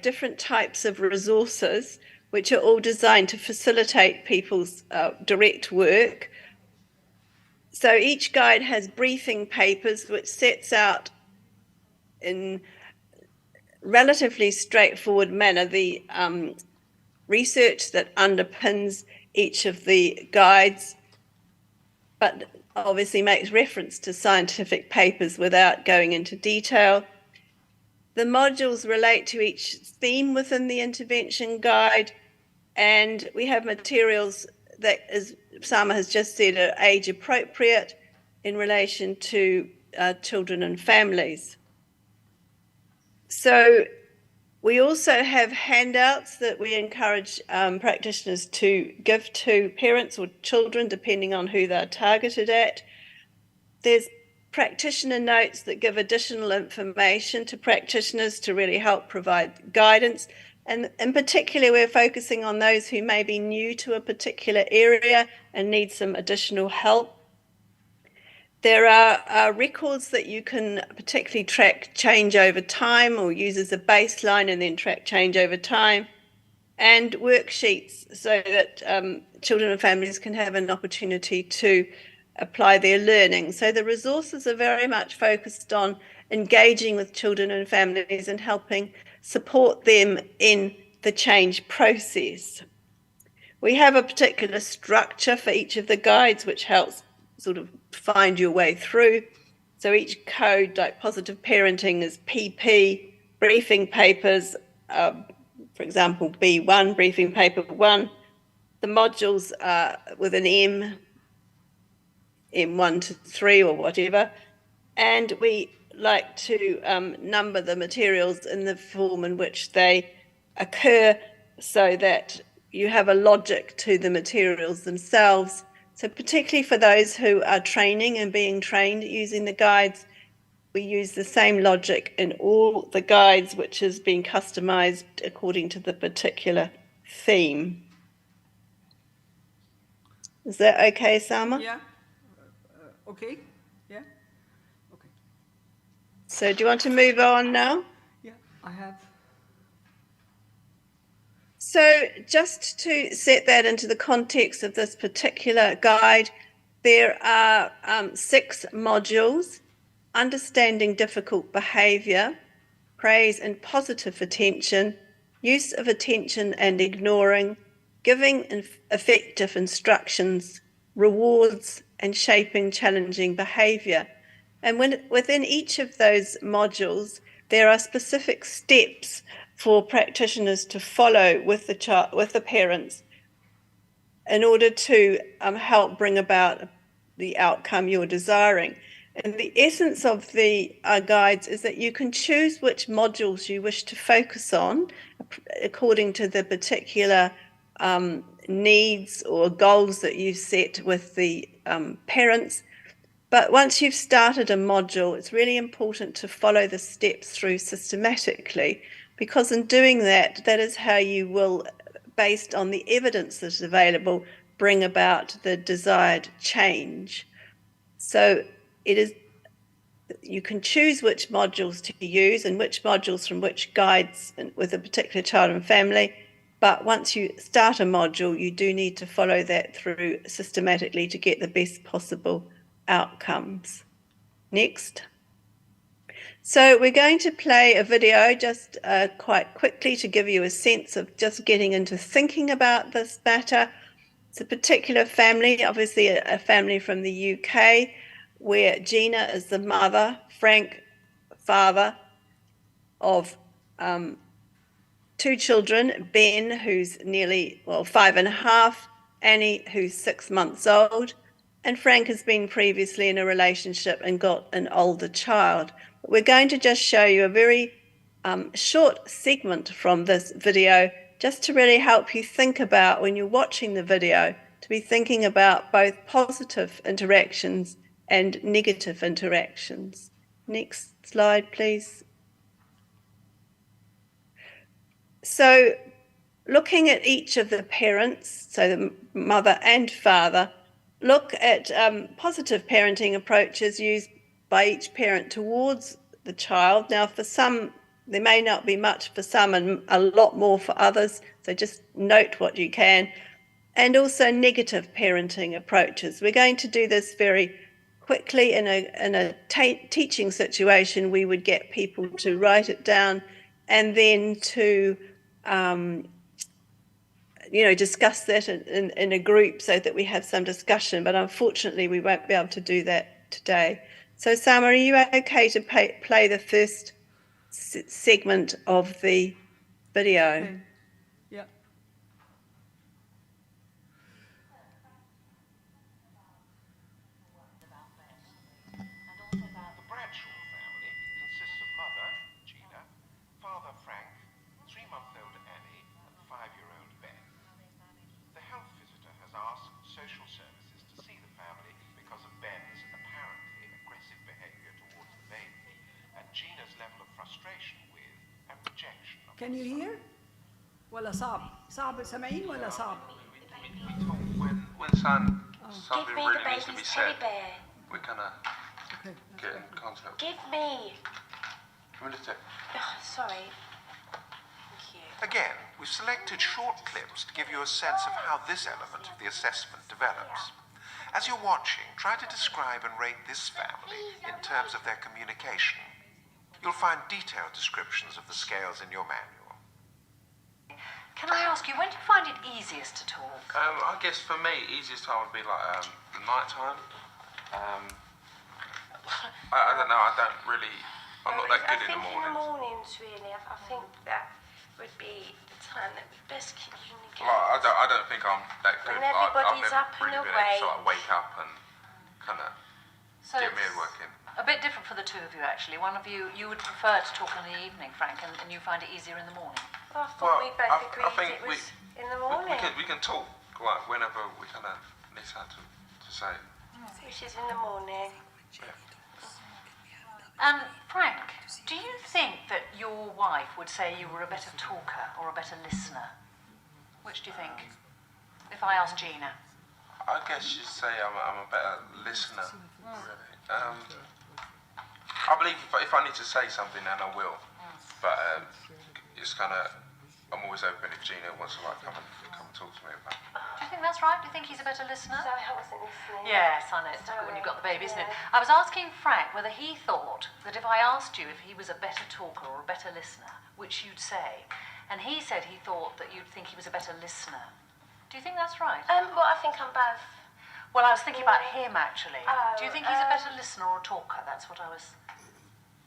different types of resources, which are all designed to facilitate people's direct work. So each guide has briefing papers, which sets out in relatively straightforward manner the research that underpins each of the guides, but obviously makes reference to scientific papers without going into detail. The modules relate to each theme within the intervention guide, and we have materials that, as Sama has just said, are age appropriate in relation to children and families. So we also have handouts that we encourage practitioners to give to parents or children, depending on who they're targeted at. There's practitioner notes that give additional information to practitioners to really help provide guidance. And in particular, we're focusing on those who may be new to a particular area and need some additional help. There are records that you can particularly track change over time, or use as a baseline and then track change over time, and worksheets so that children and families can have an opportunity to apply their learning. So the resources are very much focused on engaging with children and families and helping support them in the change process. We have a particular structure for each of the guides, which helps sort of find your way through. So each code, like positive parenting, is PP, briefing papers, for example, B1, briefing paper 1. The modules are with an M1 to 3 or whatever. And we like to number the materials in the form in which they occur so that you have a logic to the materials themselves. So particularly for those who are training and being trained using the guides, we use the same logic in all the guides, which has been customized according to the particular theme. Is that okay, Sama? Yeah. Okay. Yeah. Okay. So do you want to move on now? Yeah, I have. So just to set that into the context of this particular guide, there are 6 modules: understanding difficult behavior, praise and positive attention, use of attention and ignoring, giving effective instructions, rewards, and shaping challenging behavior. And within each of those modules, there are specific steps for practitioners to follow with the child, with the parents, in order to help bring about the outcome you're desiring. And the essence of the guides is that you can choose which modules you wish to focus on according to the particular needs or goals that you set with the parents. But once you've started a module, it's really important to follow the steps through systematically, because in doing that, that is how you will, based on the evidence that is available, bring about the desired change. So it is, you can choose which modules to use and which modules from which guides with a particular child and family. But once you start a module, you do need to follow that through systematically to get the best possible outcomes. Next. So we're going to play a video just quite quickly to give you a sense of just getting into thinking about this matter. It's a particular family, obviously a family from the UK, where Gina is the mother, Frank, father of 2 children, Ben, who's nearly, 5.5, Annie, who's 6 months old, and Frank has been previously in a relationship and got an older child. We're going to just show you a very short segment from this video, just to really help you think about, when you're watching the video, to be thinking about both positive interactions and negative interactions. Next slide, please. So looking at each of the parents, so the mother and father, look at positive parenting approaches used by each parent towards the child. Now, for some, there may not be much for some and a lot more for others, so just note what you can. And also negative parenting approaches. We're going to do this very quickly in a teaching situation. We would get people to write it down and then to discuss that in a group so that we have some discussion, but unfortunately we won't be able to do that today. So Sama, are you okay to play the first segment of the video? Okay. Yeah. The Bradshaw family consists of mother, Gina, father, Frank, 3-month-old Annie, and 5-year-old Ben. The health visitor has asked social services to see the family because of Ben's apparently aggressive behavior towards the baby and Gina's level of frustration with and rejection of Can you hear? ولا صعب؟ صعب سامعين ولا صعب؟ We talk when something really needs to be said, we kind of get in contact. Give me. Can we lift it? Sorry. Thank you. Again, we've selected short clips to give you a sense of how this element of the assessment develops. As you're watching, try to describe and rate this family in terms of their communication. You'll find detailed descriptions of the scales in your manual. Can I ask you, when do you find it easiest to talk? I guess for me, easiest time would be like the night time. I don't know, I don't really, I'm not that good in the morning. In the mornings, really, I think that would be the time that we best communicate. Like, I don't think I'm that good. When everybody's up and really been awake. able to wake up and kind of So get my it's head working. a bit different for the two of you, actually. One of you, you would prefer to talk in the evening, Frank, and you find it easier in the morning. Well, I thought we both I agreed think it was in the we morning. can talk like whenever we kind of decide to say. Which is in the morning. Frank, do you think that your wife would say you were a better talker or a better listener? Which do you think? If I asked Gina. I guess you'd say I'm a better listener, really. I believe if I need to say something, then I will. But it's kind of, I'm always open if Gina wants to come and talk to me about it. Do you think that's right? Do you think he's a better listener? So I wasn't listening. Yes, I know. It's difficult when you've got the baby, isn't it? I was asking Frank whether he thought that if I asked you if he was a better talker or a better listener, which you'd say, and he said he thought that you'd think he was a better listener. Do you think that's right? Well, I think I'm both. Well, I was thinking about him, actually. Oh, Do you think he's a better listener or a talker? That's what I was...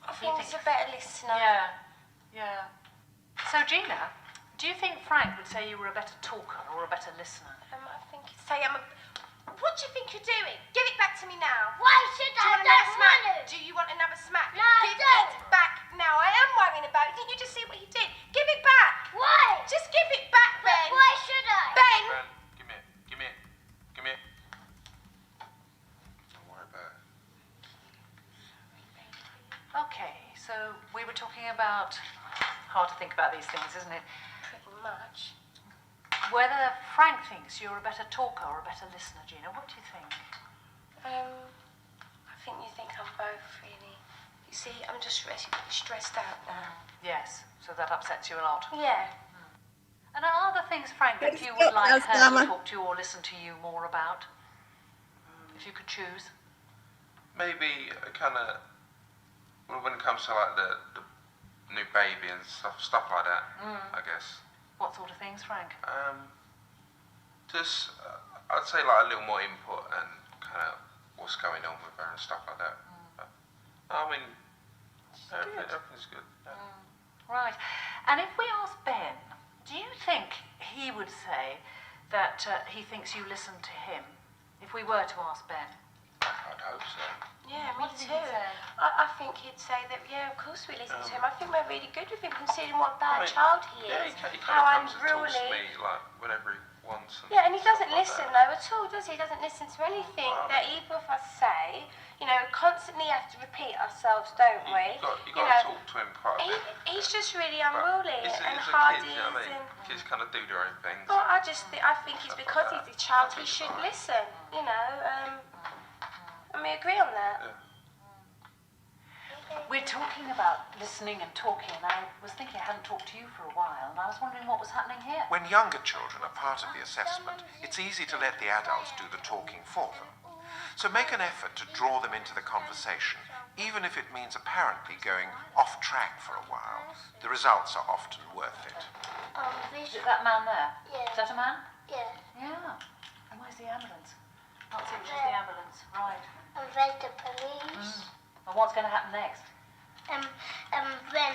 I think he's a better listener. Yeah. So, Gina, do you think Frank would say you were a better talker or a better listener? I think he'd say I'm a... What do you think you're doing? Give it back to me now. Why should I? I don't want it. Do you want another smack? No, I Give don't. it back now. I am worrying about it. Didn't you just see what he did? Give it back. Why? Just give it back, But Ben. why should I? Ben. Give me it. Don't worry about it. Okay, so we were talking about hard to think about these things, isn't it? Pretty much. Whether Frank thinks you're a better talker or a better listener, Gina, what do you think? I think you think I'm both, really. You see, I'm just stressed out now. Yes, so that upsets you a lot. Yeah. And are there things, Frank, that Yes, you would like yes, her Mama. to talk to you or listen to you more about? If you could choose. Maybe kind of when it comes to like the new baby and stuff like that. I guess. What sort of things, Frank? Just I'd say like a little more input and kind of what's going on with her and stuff like that. I mean, everything's good. Yeah. Right. And if we ask Ben, do you think he would say that he thinks you listen to him? If we were to ask Ben. I'd hope so. Yeah, me What do you too. think he'd say? I think he'd say that, yeah, of course we listen to him. I think we're really good with him, considering what bad I mean, child he Yeah, is. he kind How of comes and talks to unruly. me like whenever he wants. Yeah, and he stuff doesn't like listen that. though at all, does he? He doesn't listen to anything that either of us say. You know, constantly have to repeat ourselves, don't we? You got to talk to him quite a bit. He's just really But unruly it's and a hard kid, he you know what is. I mean? Kids kind of do their own things. Well, I think it's because he's a child, he should listen. You know, and we agree on that. Yeah. We're talking about listening and talking, and I was thinking I hadn't talked to you for a while, and I was wondering what was happening here. When younger children are part of the assessment, it's easy to let the adults do the talking for them. So make an effort to draw them into the conversation, even if it means apparently going off track for a while. The results are often worth it. Is it that man there? Yeah. Is that a man? Yeah. Yeah. And where's the ambulance? Can't see which is the ambulance. Right. And then the police. And what's going to happen next? And then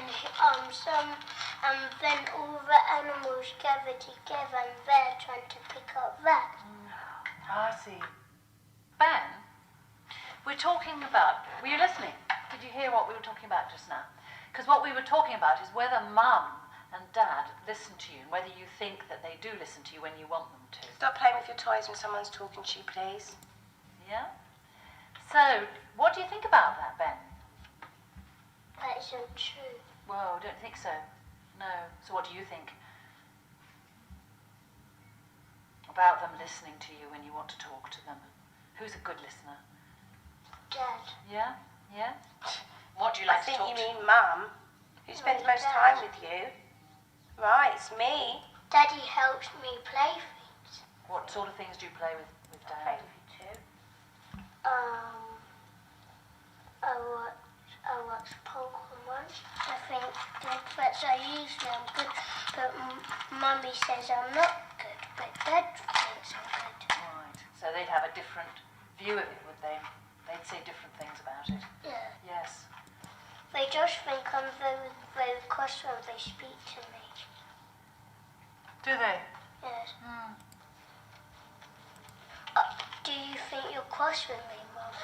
all the animals gather together and they're trying to pick up that. I see. Ben, we're talking about... Were you listening? Did you hear what we were talking about just now? Because what we were talking about is whether Mum and Dad listen to you and whether you think that they do listen to you when you want them to. Stop playing with your toys when someone's talking to you, please. Yeah? So, what do you think about that, Ben? That isn't true. Whoa, don't think so. No. So what do you think? About them listening to you when you want to talk to them. Who's a good listener? Dad. Yeah? Yeah? What do you like I think to talk you to? mean Mum, who spends most time with you. Right, it's me. Daddy helps me play things. What sort of things do you play with Dad? I watch Pokemon. I think that's usually I'm good, but Mummy says I'm not good, but Dad thinks I'm good. Right. So they'd have a different view of it, would they? They'd say different things about it. Yeah. Yes. They just think I'm very, very cross when they speak to me. Do they? Yes. Do you think you're cross with me, Mum?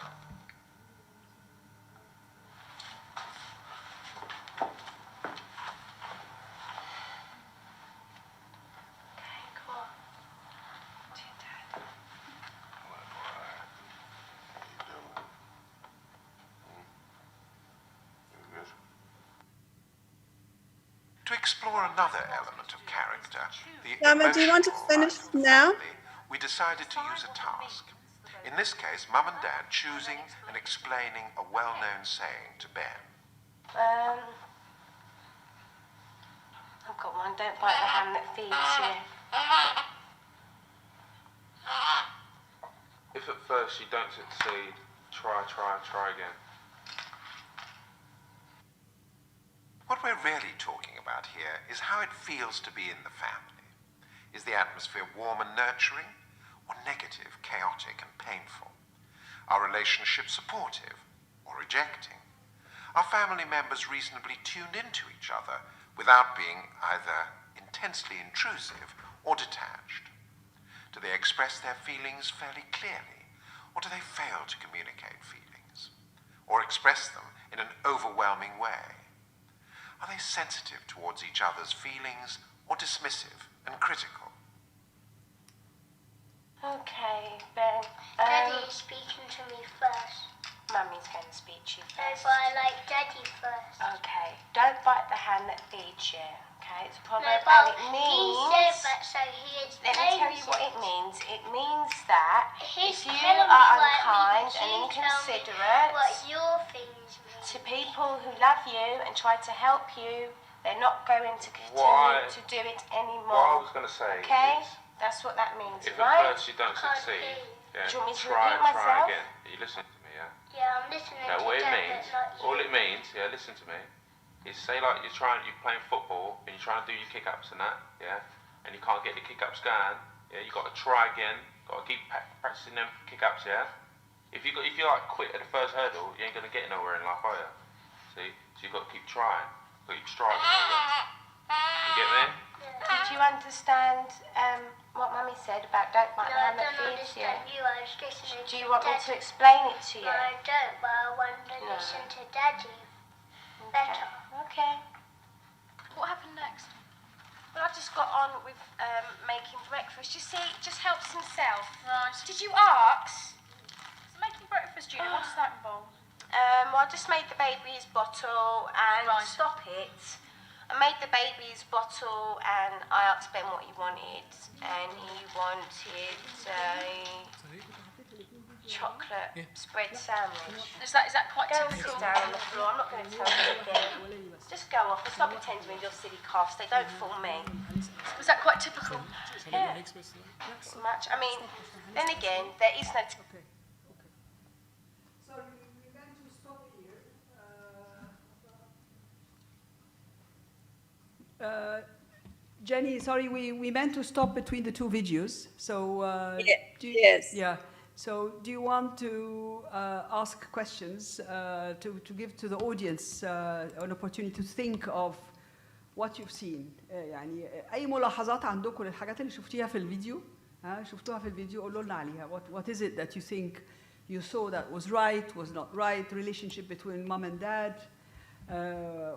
To explore another element of character, the Mama, do you want to emotional finish life of the now? family, we decided to use a task. In this case, Mum and Dad choosing and explaining a well-known saying to Ben. I've got one. Don't bite the hand that feeds you. If at first you don't succeed, try again. What we're really talking about here is how it feels to be in the family. Is the atmosphere warm and nurturing, or negative, chaotic and painful? Are relationships supportive or rejecting? Are family members reasonably tuned into each other without being either intensely intrusive or detached? Do they express their feelings fairly clearly, or do they fail to communicate feelings, or express them in an overwhelming way? Are they sensitive towards each other's feelings, or dismissive and critical? Okay, Ben. Daddy is speaking to me first. Mummy's going to speak to you No, first. but I like Daddy first. Okay, don't bite the hand that feeds you. Okay, it's a No, proverb but and it means... he said that so he Let me tell you what it means. It means that He's if you telling me are what it unkind means. and You tell me inconsiderate what your things mean. to people who love you and try to help you, they're not going to Why- continue to do it What I anymore. was going to say Okay? is, That's what that means, if right? at first you don't succeed, yeah, Do you want me to try repeat myself? again. Are you listening to me, yeah? Yeah, I'm listening Now, to what it Dad, means, but not you. all it means, yeah, listen to me, is say like you're playing football and you're trying to do your kick-ups and that, yeah, and you can't get the kick-ups going, yeah, you got to try again, got to keep practicing them kick-ups, yeah. If you like quit at the first hurdle, you ain't gonna get nowhere in life, are you? See, so you got to keep trying, got to keep striving. You get me? Did you understand what Mummy said about don't bite No, the I hand that don't feeds you? understand you. I was listening Do to you want me Dad. to explain it to you? No, I don't, but I want to No. listen to Daddy better. Okay. What happened next? Well, I just got on with making breakfast. You see, it just helps himself. Right. Did you ask? So making breakfast, Gina, what does that involve? Well, I just made the baby his bottle and stop it. I made the baby his bottle and I asked Ben what he wanted, and he wanted a chocolate spread sandwich. Is that quite Go and typical? sit down on the floor. I'm not going to tell you again. Just go off and stop pretending with your silly coughs. They don't fool me. Was that quite typical? Yeah, pretty much. I mean, then again, there is no... Sorry, we're going to stop here. Jenny, sorry, we meant to stop between the two videos. So, Yes. Yeah. So, do you want to ask questions to give to the audience an opportunity to think of what you've seen؟ يعني أي ملاحظات عندكم للحاجات اللي شفتيها في الفيديو؟ شفتوها في الفيديو قولوا لنا عليها. What is it that you think you saw that was right, was not right? Relationship between mom and dad?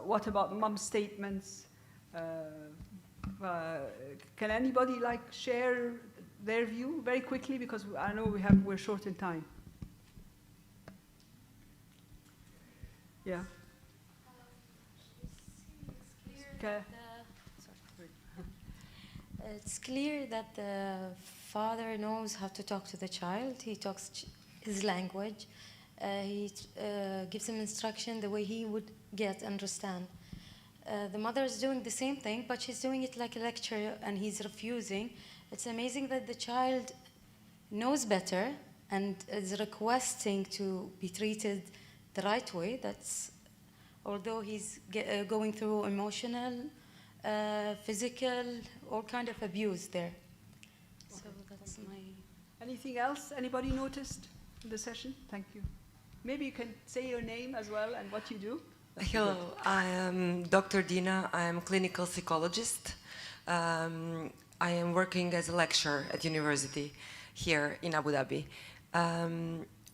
What about mom's statements? Can anybody share their view very quickly, because I know we're short in time. Yeah. Okay. It's clear that the father knows how to talk to the child. He talks his language. He gives him instruction the way he would understand. The mother is doing the same thing, but she's doing it like a lecture, and he's refusing. It's amazing that the child knows better and is requesting to be treated the right way. That's, although he's going through emotional, physical, all kind of abuse there. So that's my... Anything else anybody noticed in the session? Thank you. Maybe you can say your name as well and what you do. Hello, I am Dr. Dina. I am a clinical psychologist. I am working as a lecturer at university here in Abu Dhabi.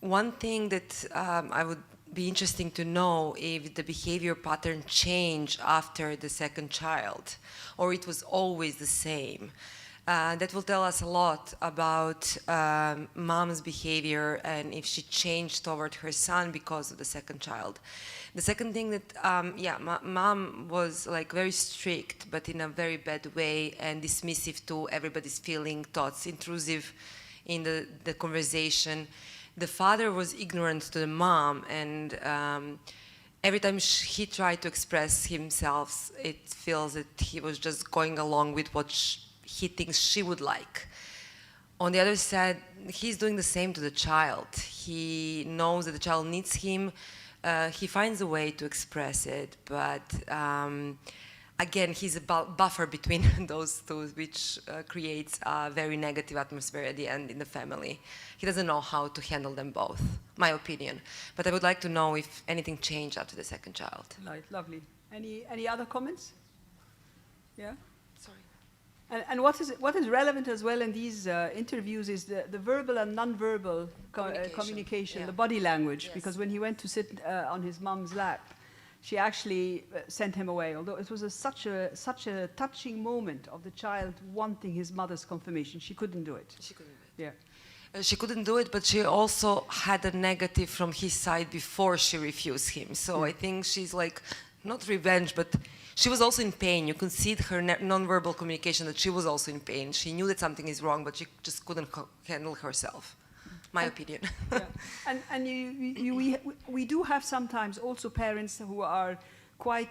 One thing that I would be interesting to know if the behavior pattern changed after the second child, or it was always the same. That will tell us a lot about mom's behavior and if she changed toward her son because of the second child. The second thing that, mom was very strict, but in a very bad way, and dismissive to everybody's feeling, thoughts, intrusive in the conversation. The father was ignorant to the mom, and every time he tried to express himself, it feels that he was just going along with what he thinks she would like. On the other side, he's doing the same to the child. He knows that the child needs him. He finds a way to express it, but again, he's a buffer between those two, which creates a very negative atmosphere at the end in the family. He doesn't know how to handle them both, my opinion. But I would like to know if anything changed after the second child. Right, lovely. Any other comments? Yeah? Sorry. And what is relevant as well in these interviews is the verbal and non-verbal communication, yeah. the body language. Yes. Because when he went to sit on his mom's lap, she actually sent him away. Although it was such a touching moment of the child wanting his mother's confirmation, she couldn't do it. She couldn't do it. Yeah. She couldn't do it, but she also had a negative from his side before she refused him. So I think she's like, not revenge, but she was also in pain. You could see her non-verbal communication that she was also in pain. She knew that something is wrong, but she just couldn't handle herself. My opinion. And we do have sometimes also parents who are quite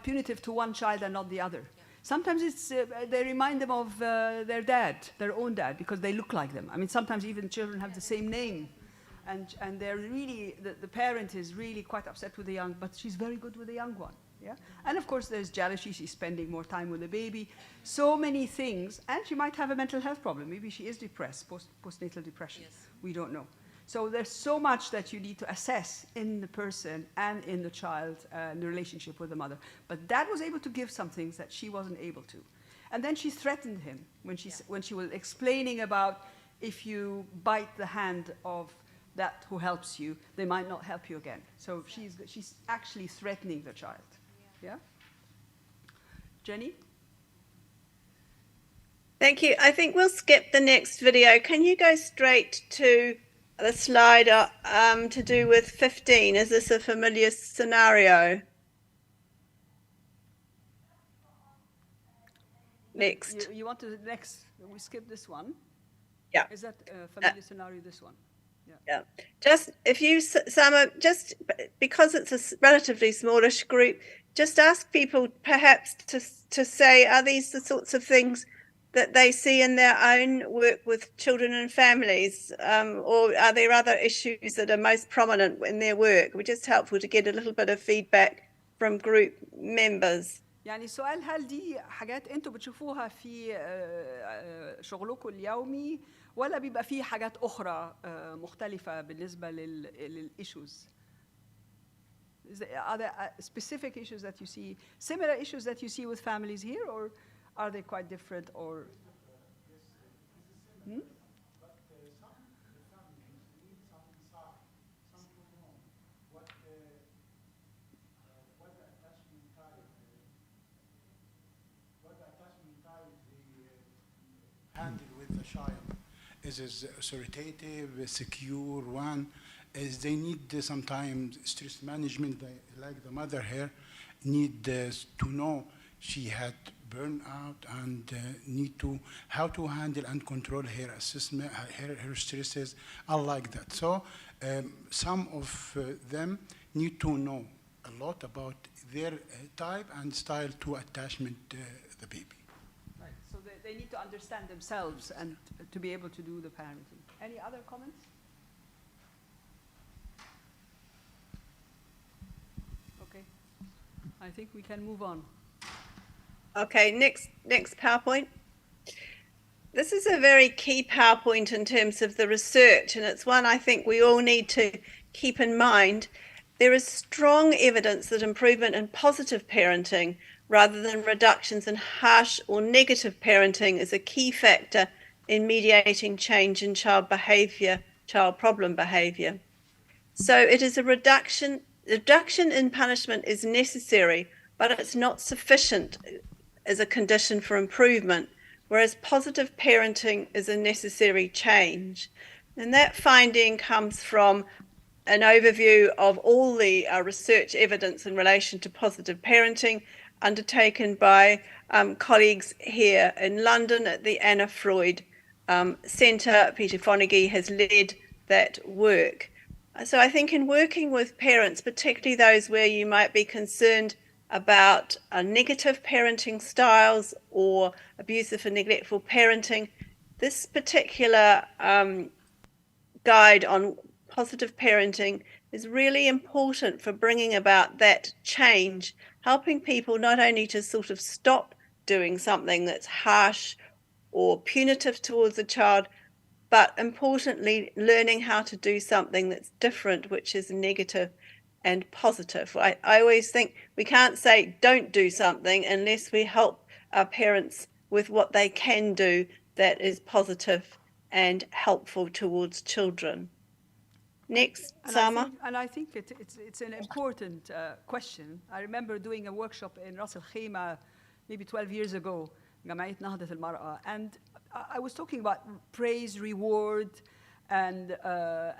punitive to one child and not the other. Sometimes it's they remind them of their dad, their own dad, because they look like them. I mean, sometimes even children have the same name, and they're really the parent is really quite upset with the young, but she's very good with the young one. Yeah, and of course there's jealousy. She's spending more time with the baby. So many things, and she might have a mental health problem. Maybe she is depressed, postnatal depression. Yes. We don't know. So there's so much that you need to assess in the person and in the child and the relationship with the mother. But Dad was able to give some things that she wasn't able to. And then she threatened him when she was explaining about if you bite the hand of that who helps you, they might not help you again. So she's actually threatening the child. Yeah? Jenny? Thank you. I think we'll skip the next video. Can you go straight to the slide to do with 15? Is this a familiar scenario? Next. You want to next? We skip this one. Yeah. Is that a familiar scenario? This one. Yeah. Just if you, Sama, just because it's a relatively smallish group, just ask people perhaps to say, are these the sorts of things that they see in their own work with children and families, or are there other issues that are most prominent in their work? We're just helpful to get a little bit of feedback from group members. يعني السؤال هل دي حاجات انتوا بتشوفوها في شغلكم اليومي ولا بيبقى في حاجات أخرى مختلفة بالنسبة للإيشوز؟ Are there specific issues that you see, similar issues that you see with families here, or are they quite different? Or handle with the child is authoritative, secure one. Is they need sometimes stress management, like the mother here need to know she had burnout and need to how to handle and control her assessment, her stresses, all like that. So some of them need to know a lot about their type and style to attachment the baby. Right. So they need to understand themselves and to be able to do the parenting. Any other comments? Okay. I think we can move on. Okay, next PowerPoint. This is a very key PowerPoint in terms of the research, and it's one I think we all need to keep in mind. There is strong evidence that improvement in positive parenting rather than reductions in harsh or negative parenting is a key factor in mediating change in child behavior, child problem behavior. So it is a reduction in punishment is necessary, but it's not sufficient as a condition for improvement, whereas positive parenting is a necessary change. And that finding comes from an overview of all the research evidence in relation to positive parenting undertaken by colleagues here in London at the Anna Freud Centre. Peter Fonagy has led that work. So I think in working with parents, particularly those where you might be concerned about negative parenting styles or abusive and neglectful parenting, this particular guide on positive parenting is really important for bringing about that change, helping people not only to sort of stop doing something that's harsh or punitive towards a child, but importantly, learning how to do something that's different, which is negative and positive. I always think we can't say don't do something unless we help our parents with what they can do that is positive and helpful towards children. Next, Sama. I think it's an important question. I remember doing a workshop in Ras Al Khaimah maybe 12 years ago, جمعية نهضة المرأة, and I was talking about praise, reward, and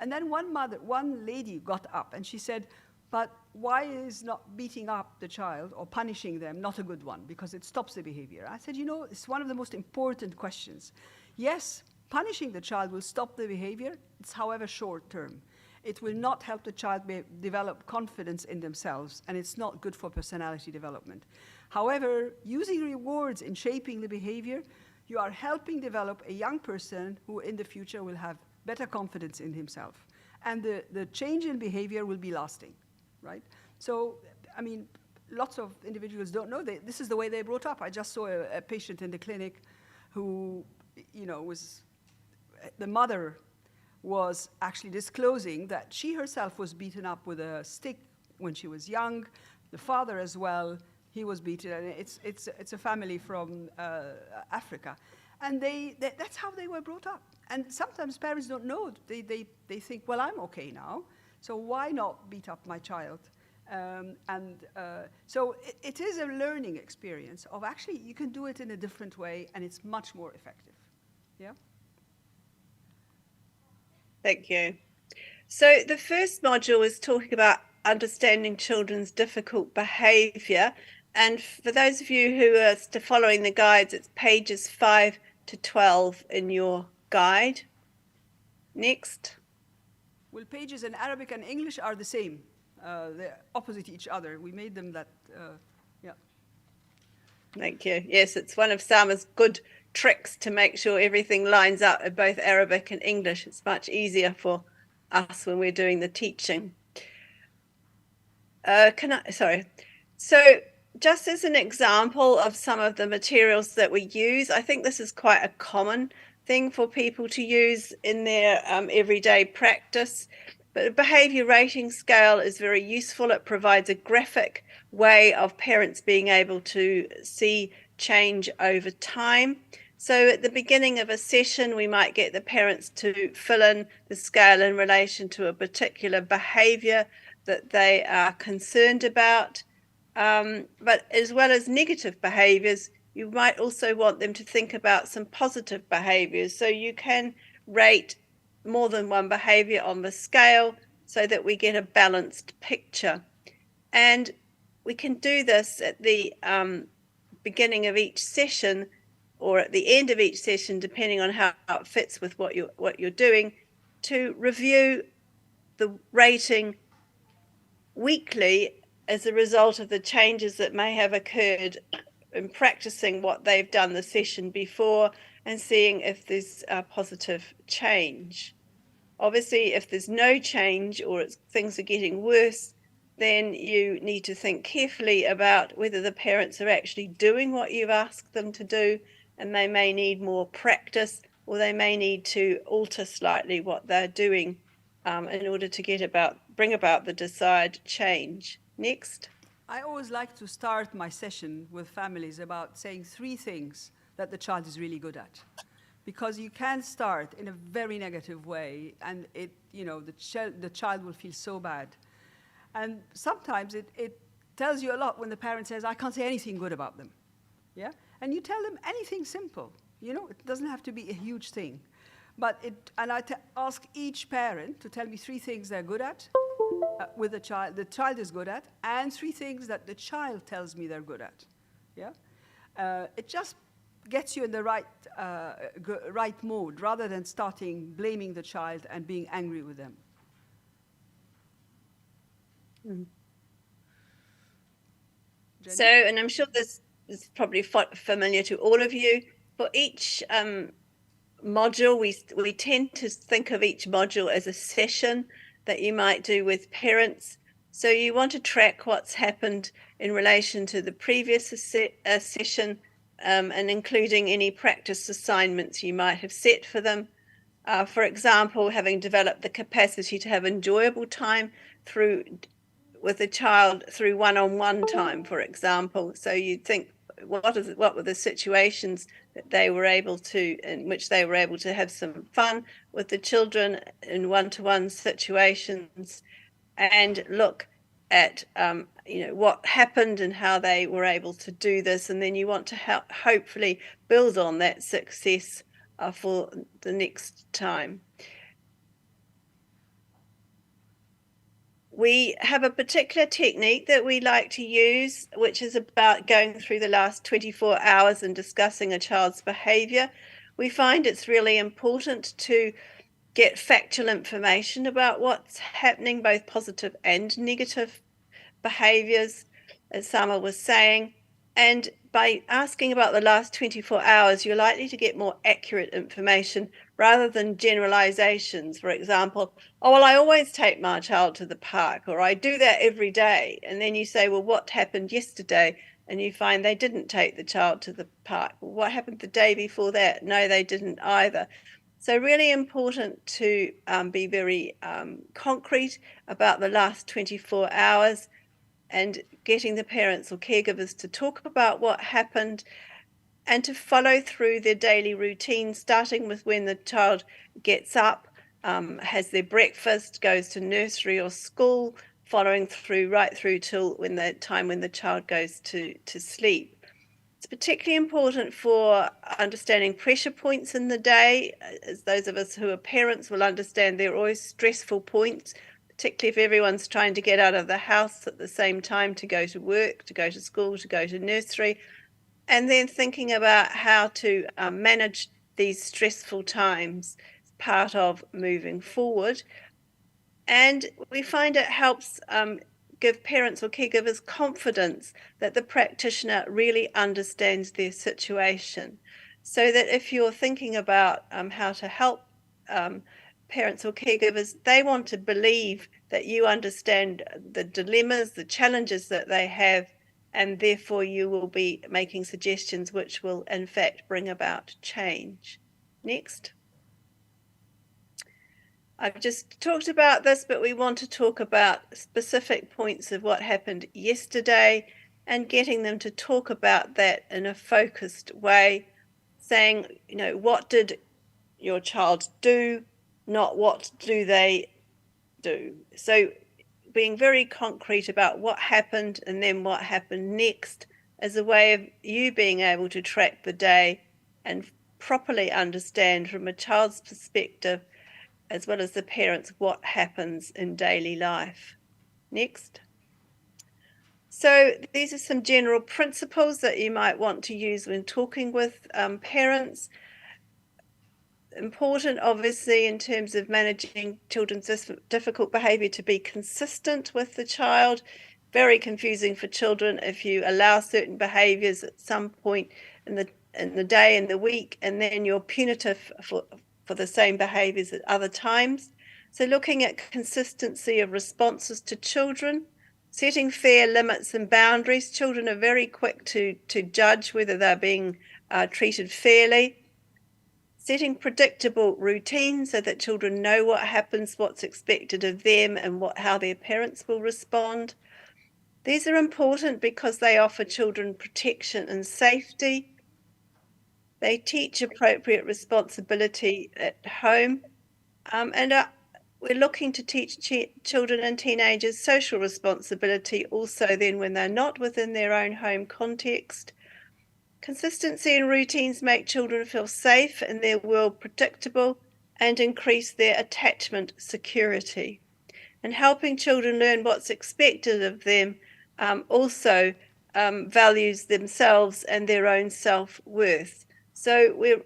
then one lady got up and she said, but why is not beating up the child or punishing them not a good one? Because it stops the behavior. I said, it's one of the most important questions. Yes, punishing the child will stop the behavior. It's, however, short term. It will not help the child develop confidence in themselves, and it's not good for personality development. However, using rewards in shaping the behavior, you are helping develop a young person who in the future will have better confidence in himself. And the change in behavior will be lasting, right? So, I mean, lots of individuals don't know this is the way they're brought up. I just saw a patient in the clinic who, the mother was actually disclosing that she herself was beaten up with a stick when she was young. The father as well, he was beaten, and it's a family from Africa. And that's how they were brought up. And sometimes parents don't know. They think, well, I'm okay now, so why not beat up my child? So it is a learning experience of actually you can do it in a different way, and it's much more effective. Yeah? Thank you. So the first module is talking about understanding children's difficult behaviour. And for those of you who are still following the guides, it's pages 5 to 12 in your guide. Next. Well, pages in Arabic and English are the same. They're opposite each other. We made them that, yeah. Thank you. Yes, it's one of Sama's good tricks to make sure everything lines up in both Arabic and English. It's much easier for us when we're doing the teaching. So just as an example of some of the materials that we use, I think this is quite a common thing for people to use in their everyday practice. But a behavior rating scale is very useful. It provides a graphic way of parents being able to see change over time. So at the beginning of a session, we might get the parents to fill in the scale in relation to a particular behavior that they are concerned about. But as well as negative behaviors, you might also want them to think about some positive behaviors. So you can rate more than one behavior on the scale so that we get a balanced picture. And we can do this at the beginning of each session or at the end of each session, depending on how it fits with what you're doing, to review the rating weekly as a result of the changes that may have occurred in practicing what they've done the session before and seeing if there's a positive change. Obviously, if there's no change or things are getting worse, then you need to think carefully about whether the parents are actually doing what you've asked them to do, and they may need more practice, or they may need to alter slightly what they're doing in order to bring about the desired change. Next. I always like to start my session with families about saying 3 things that the child is really good at. Because you can start in a very negative way, and the child will feel so bad. And sometimes it tells you a lot when the parent says, I can't say anything good about them. Yeah? And you tell them anything simple. It doesn't have to be a huge thing. And I ask each parent to tell me 3 things they're good at with the child is good at, and 3 things that the child tells me they're good at. Yeah? It just gets you in the right mode rather than starting blaming the child and being angry with them. So, and I'm sure this is probably familiar to all of you, for each module, we tend to think of each module as a session that you might do with parents. So you want to track what's happened in relation to the previous session, and including any practice assignments you might have set for them. For example, having developed the capacity to have enjoyable time with a child through one-on-one time, for example. So you think, what were the situations that in which they were able to have some fun with the children in one-to-one situations, and look at what happened and how they were able to do this. And then you want to hopefully build on that success for the next time. We have a particular technique that we like to use, which is about going through the last 24 hours and discussing a child's behavior. We find it's really important to get factual information about what's happening, both positive and negative behaviors, as Sama was saying. And by asking about the last 24 hours, you're likely to get more accurate information rather than generalizations. For example, oh, well, I always take my child to the park, or I do that every day. And then you say, well, what happened yesterday? And you find they didn't take the child to the park. Well, what happened the day before that? No, they didn't either. So really important to be very concrete about the last 24 hours and getting the parents or caregivers to talk about what happened and to follow through their daily routine, starting with when the child gets up, has their breakfast, goes to nursery or school, following through right through till when the time when the child goes to sleep. It's particularly important for understanding pressure points in the day, as those of us who are parents will understand there are always stressful points, particularly if everyone's trying to get out of the house at the same time to go to work, to go to school, to go to nursery, and then thinking about how to manage these stressful times as part of moving forward. And we find it helps give parents or caregivers confidence that the practitioner really understands their situation. So that if you're thinking about how to help parents or caregivers, they want to believe that you understand the dilemmas, the challenges that they have, and therefore you will be making suggestions which will in fact bring about change. Next. I've just talked about this, but we want to talk about specific points of what happened yesterday and getting them to talk about that in a focused way, saying, you know, what did your child do, not what do they do. So being very concrete about what happened and then what happened next as a way of you being able to track the day and properly understand from a child's perspective as well as the parents, what happens in daily life. Next. So these are some general principles that you might want to use when talking with parents. Important, obviously, in terms of managing children's difficult behavior, to be consistent with the child. Very confusing for children if you allow certain behaviors at some point in the day, in the week, and then you're punitive for the same behaviors at other times. So looking at consistency of responses to children, setting fair limits and boundaries. Children are very quick to judge whether they're being treated fairly. Setting predictable routines so that children know what happens, what's expected of them, and how their parents will respond. These are important because they offer children protection and safety. They teach appropriate responsibility at home, and we're looking to teach children and teenagers social responsibility also then when they're not within their own home context. Consistency in routines make children feel safe and their world predictable and increase their attachment security. And helping children learn what's expected of them also values themselves and their own self-worth. So we're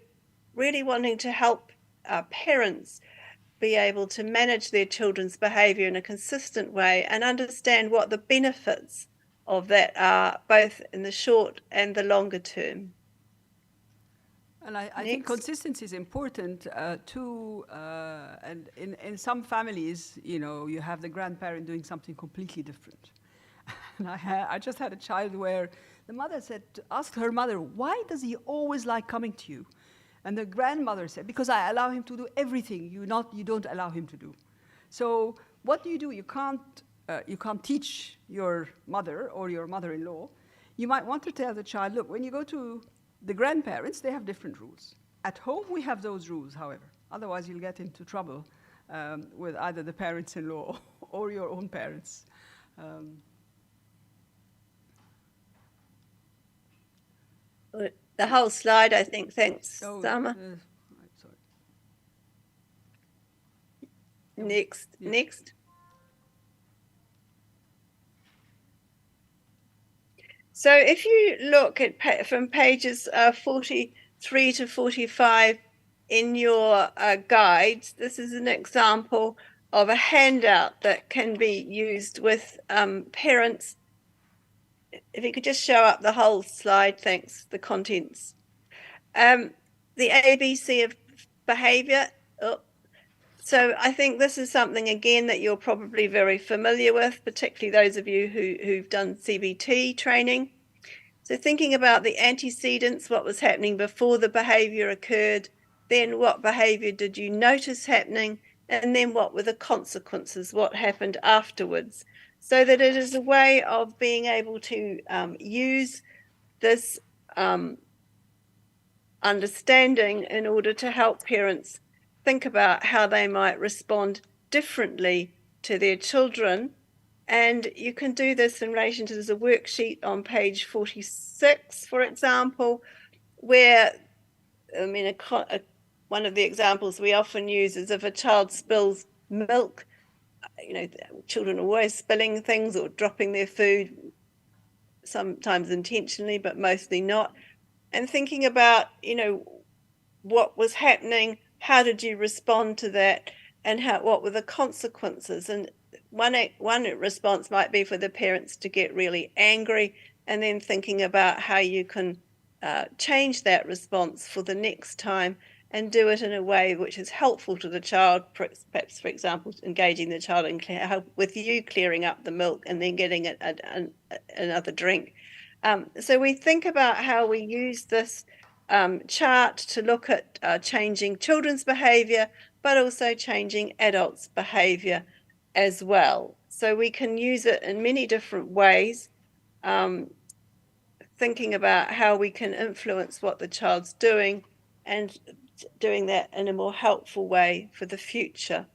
really wanting to help parents be able to manage their children's behavior in a consistent way and understand what the benefits of that are, both in the short and the longer term. And I think consistency is important too. And in some families, you know, you have the grandparent doing something completely different. And I just had a child where the mother asked her mother, why does he always like coming to you? And the grandmother said, because I allow him to do everything you don't allow him to do. So what do? You can't teach your mother or your mother-in-law. You might want to tell the child, look, when you go to the grandparents, they have different rules. At home, we have those rules, however. Otherwise, you'll get into trouble with either the parents-in-law or your own parents. The whole slide, I think. Thanks, Sama. Next. So if you look at from pages 43 to 45 in your guides, this is an example of a handout that can be used with parents. If you could just show up the whole slide, thanks, the contents. The ABC of behavior. Oh. So I think this is something, again, that you're probably very familiar with, particularly those of you who've done CBT training. So thinking about the antecedents, what was happening before the behavior occurred, then what behavior did you notice happening, and then what were the consequences, what happened afterwards, so that it is a way of being able to use this understanding in order to help parents think about how they might respond differently to their children. And you can do this in relation to, there's a worksheet on page 46, for example, where, I mean, one of the examples we often use is if a child spills milk, you know, children are always spilling things or dropping their food, sometimes intentionally, but mostly not. And thinking about, you know, what was happening, how did you respond to that, and what were the consequences? And one response might be for the parents to get really angry, and then thinking about how you can change that response for the next time and do it in a way which is helpful to the child, perhaps, for example, engaging the child in help with you clearing up the milk and then getting another drink. So we think about how we use this chart to look at changing children's behavior, but also changing adults' behavior as well. So we can use it in many different ways, thinking about how we can influence what the child's doing and doing that in a more helpful way for the future.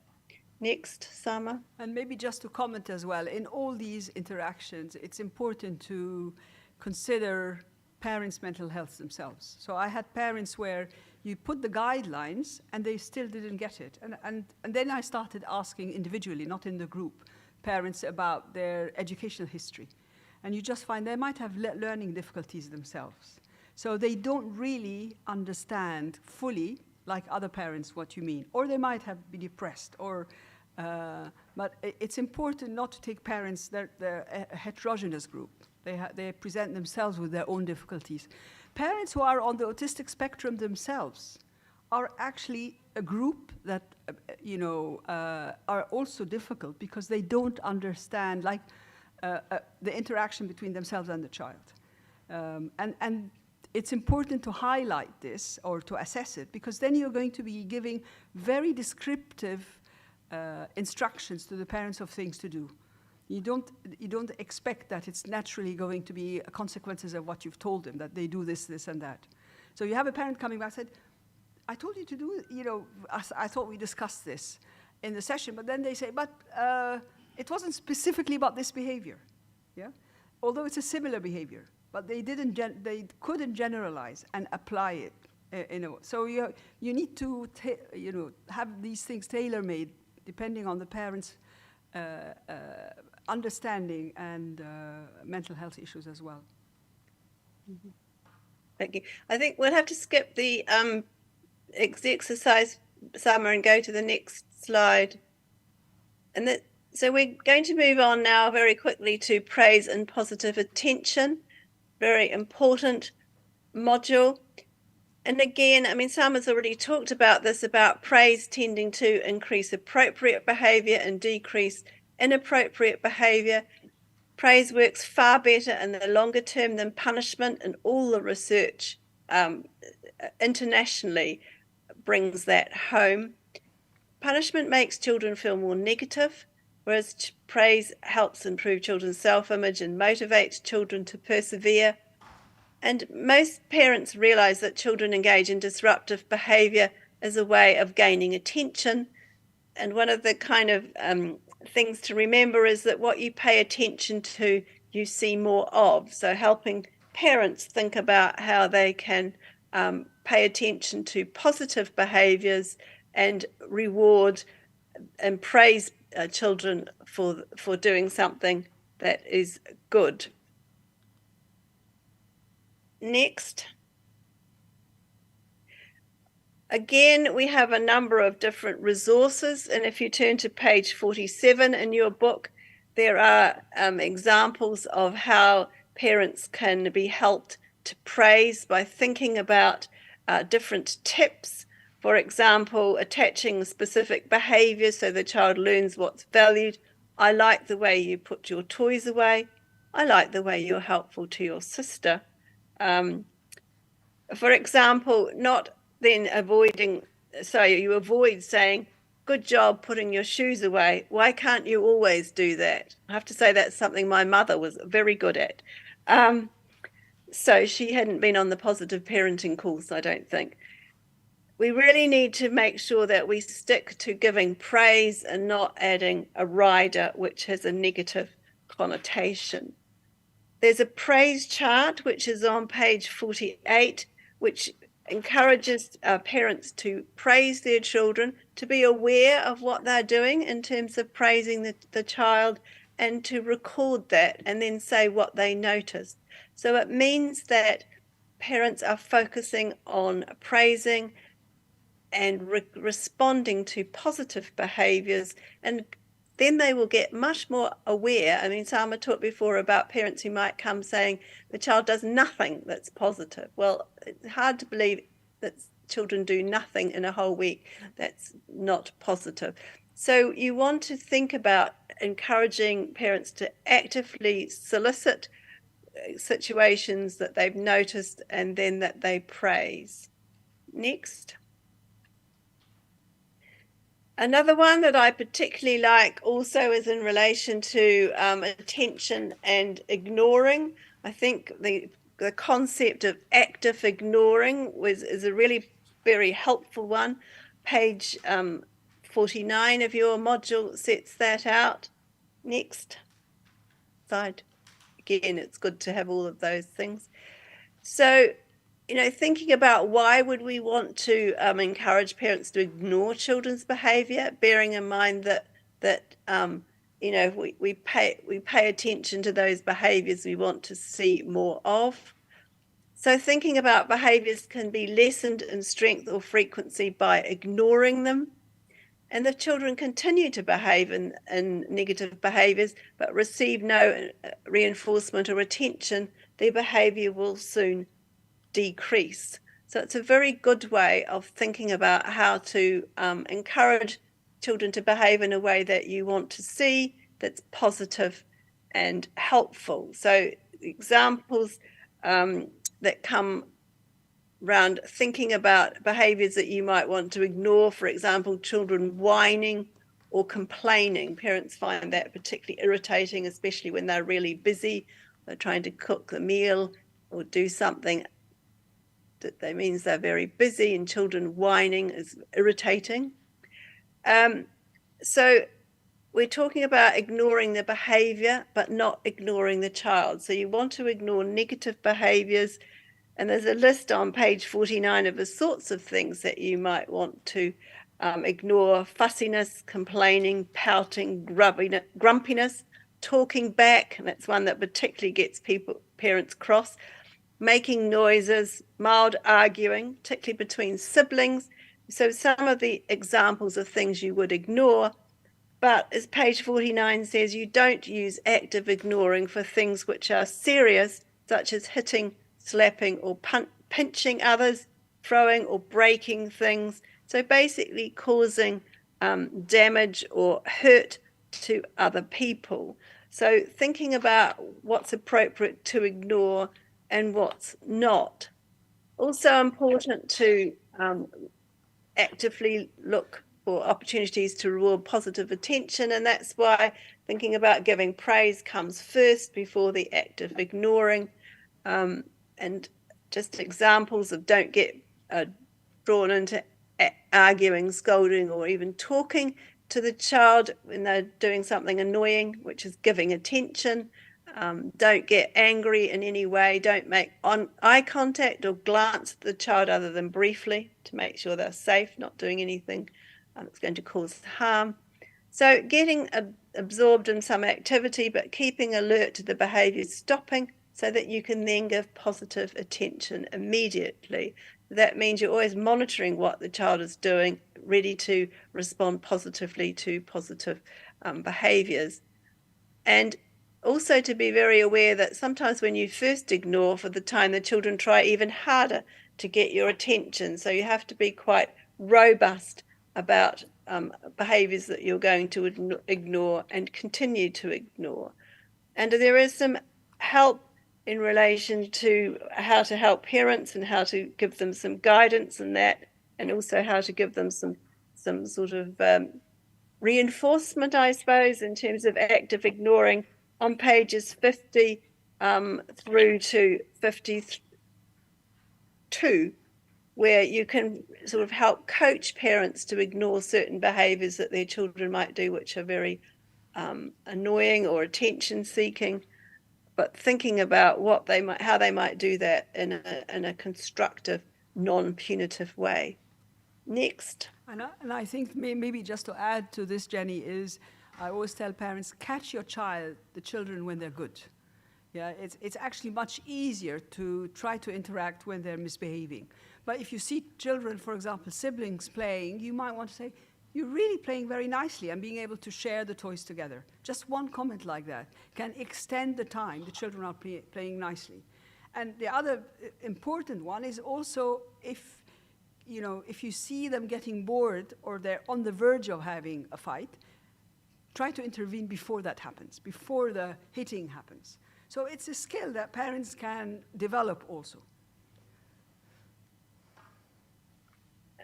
Next, Sama. And maybe just to comment as well, in all these interactions, it's important to consider parents' mental health themselves. So I had parents where you put the guidelines and they still didn't get it. And then I started asking individually, not in the group, parents about their educational history. And you just find they might have learning difficulties themselves. So they don't really understand fully, like other parents, what you mean. Or they might have been depressed. But it's important not to take parents, they're a heterogeneous group. They present themselves with their own difficulties. Parents who are on the autistic spectrum themselves are actually a group that, are also difficult because they don't understand, the interaction between themselves and the child. And it's important to highlight this or to assess it, because then you're going to be giving very descriptive instructions to the parents of things to do. You don't expect that it's naturally going to be consequences of what you've told them, that they do this, this, and that. So you have a parent coming back and said, I told you to do it, I thought we discussed this in the session, but then they say, but it wasn't specifically about this behavior, yeah? Although it's a similar behavior, but they couldn't generalize and apply it. So you need to have these things tailor-made depending on the parents' understanding and mental health issues as well. Mm-hmm. Thank you. I think we'll have to skip the exercise, Summer, and go to the next slide. So we're going to move on now very quickly to praise and positive attention. Very important module. And again, I mean, Summer's already talked about this, about praise tending to increase appropriate behavior and decrease inappropriate behavior. Praise works far better in the longer term than punishment, and all the research internationally brings that home. Punishment makes children feel more negative, whereas praise helps improve children's self-image and motivates children to persevere. And most parents realize that children engage in disruptive behavior as a way of gaining attention. And one of the kind of things to remember is that what you pay attention to, you see more of. So helping parents think about how they can pay attention to positive behaviors and reward and praise children for doing something that is good. Next. Again, we have a number of different resources, and if you turn to page 47 in your book, there are examples of how parents can be helped to praise by thinking about different tips. For example, attaching specific behaviors so the child learns what's valued. I like the way you put your toys away. I like the way you're helpful to your sister. For example, not then you avoid saying, good job putting your shoes away. Why can't you always do that? I have to say that's something my mother was very good at. So she hadn't been on the positive parenting course, I don't think. We really need to make sure that we stick to giving praise and not adding a rider which has a negative connotation. There's a praise chart which is on page 48, which encourages parents to praise their children, to be aware of what they're doing in terms of praising the child, and to record that and then say what they noticed. So it means that parents are focusing on praising and responding to positive behaviors, and then they will get much more aware. I mean, Sama talked before about parents who might come saying the child does nothing that's positive. Well, it's hard to believe that children do nothing in a whole week that's not positive. So you want to think about encouraging parents to actively solicit situations that they've noticed and then that they praise. Next. Another one that I particularly like also is in relation to attention and ignoring. I think the concept of active ignoring is a really very helpful one. Page 49 of your module sets that out. Next slide. Again, it's good to have all of those things. So, thinking about why would we want to encourage parents to ignore children's behavior, bearing in mind that we pay attention to those behaviors we want to see more of. So thinking about behaviors can be lessened in strength or frequency by ignoring them. And if children continue to behave in negative behaviors but receive no reinforcement or attention, their behavior will soon decrease. So it's a very good way of thinking about how to encourage children to behave in a way that you want to see, that's positive and helpful. So examples that come around thinking about behaviors that you might want to ignore, for example, children whining or complaining. Parents find that particularly irritating, especially when they're really busy, they're trying to cook the meal or do something that means they're very busy, and children whining is irritating. So we're talking about ignoring the behavior, but not ignoring the child. So you want to ignore negative behaviors, and there's a list on page 49 of the sorts of things that you might want to ignore: fussiness, complaining, pouting, grumpiness, talking back, and that's one that particularly gets parents cross, making noises, mild arguing, particularly between siblings. So some of the examples of things you would ignore, but as page 49 says, you don't use active ignoring for things which are serious, such as hitting, slapping, or pinching others, throwing or breaking things. So basically causing damage or hurt to other people. So thinking about what's appropriate to ignore and what's not. Also important to actively look for opportunities to reward positive attention, and that's why thinking about giving praise comes first before the act of ignoring. And just examples of don't get drawn into arguing, scolding, or even talking to the child when they're doing something annoying, which is giving attention. Don't get angry in any way. Don't make eye contact or glance at the child other than briefly to make sure they're safe, not doing anything it's going to cause harm. So getting absorbed in some activity, but keeping alert to the behavior, stopping, so that you can then give positive attention immediately. That means you're always monitoring what the child is doing, ready to respond positively to positive behaviors. And also to be very aware that sometimes when you first ignore for the time, the children try even harder to get your attention. So you have to be quite robust about behaviors that you're going to ignore and continue to ignore. And there is some help in relation to how to help parents and how to give them some guidance in that, and also how to give them some sort of reinforcement, I suppose, in terms of active ignoring on pages 50 through to 52, where you can sort of help coach parents to ignore certain behaviors that their children might do, which are very annoying or attention seeking, but thinking about how they might do that in a constructive, non-punitive way. Next. And I think maybe just to add to this, Jenny, is I always tell parents, catch your the children when they're good. Yeah, it's actually much easier to try to interact when they're misbehaving. But if you see children, for example, siblings playing, you might want to say, you're really playing very nicely, and being able to share the toys together. Just one comment like that can extend the time the children are playing nicely. And the other important one is also if you see them getting bored or they're on the verge of having a fight, try to intervene before that happens, before the hitting happens. So it's a skill that parents can develop also.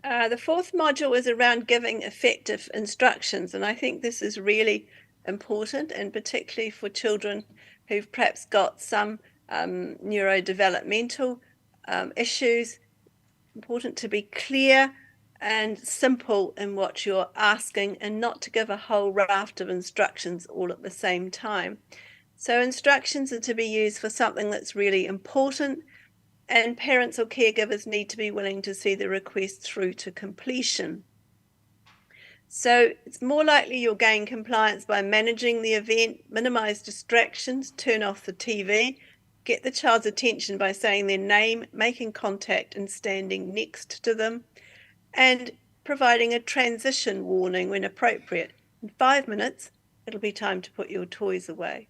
The fourth module is around giving effective instructions, and I think this is really important, and particularly for children who've perhaps got some neurodevelopmental issues. Important to be clear and simple in what you're asking, and not to give a whole raft of instructions all at the same time. So instructions are to be used for something that's really important, and parents or caregivers need to be willing to see the request through to completion. So it's more likely you'll gain compliance by managing the event, minimize distractions, turn off the TV, get the child's attention by saying their name, making contact and standing next to them, and providing a transition warning when appropriate. In 5 minutes, it'll be time to put your toys away.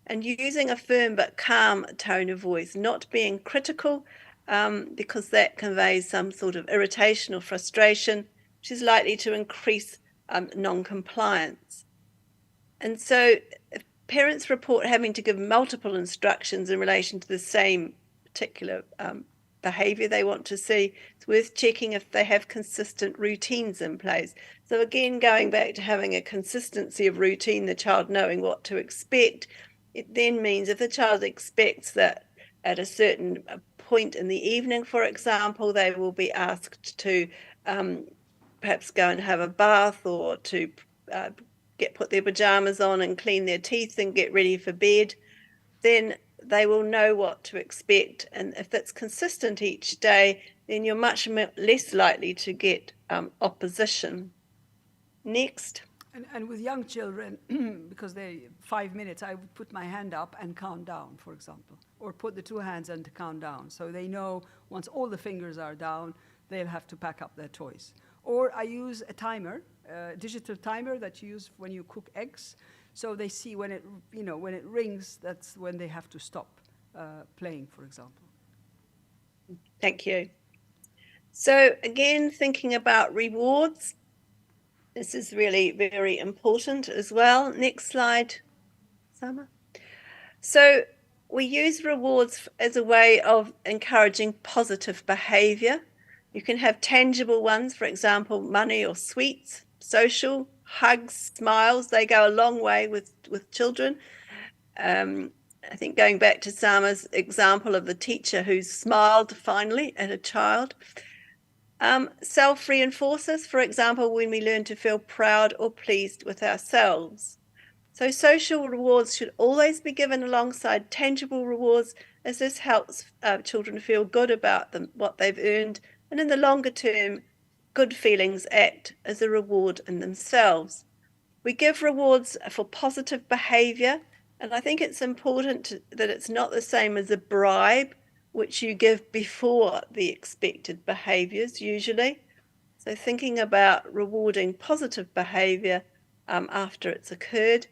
And using a firm but calm tone of voice, not being critical, because that conveys some sort of irritation or frustration, which is likely to increase non-compliance. And so if parents report having to give multiple instructions in relation to the same particular behavior they want to see, it's worth checking if they have consistent routines in place. So again, going back to having a consistency of routine, the child knowing what to expect, it then means if the child expects that at a certain point in the evening, for example, they will be asked to perhaps go and have a bath, or to put their pajamas on and clean their teeth and get ready for bed, then they will know what to expect. And if that's consistent each day, then you're much less likely to get opposition. Next. And with young children, because they 5 minutes, I would put my hand up and count down, for example, or put the two hands and count down. So they know once all the fingers are down, they'll have to pack up their toys. Or I use a timer, a digital timer that you use when you cook eggs. So they see when it rings, that's when they have to stop playing, for example. Thank you. So again, thinking about rewards. This is really very important as well. Next slide, Sama. So we use rewards as a way of encouraging positive behavior. You can have tangible ones, for example, money or sweets, social, hugs, smiles. They go a long way with children. I think going back to Sama's example of the teacher who smiled finally at a child. Self-reinforcers, for example, when we learn to feel proud or pleased with ourselves. So social rewards should always be given alongside tangible rewards, as this helps children feel good about what they've earned, and in the longer term, good feelings act as a reward in themselves. We give rewards for positive behavior, and I think it's important that it's not the same as a bribe, which you give before the expected behaviors usually. So thinking about rewarding positive behavior after it's occurred.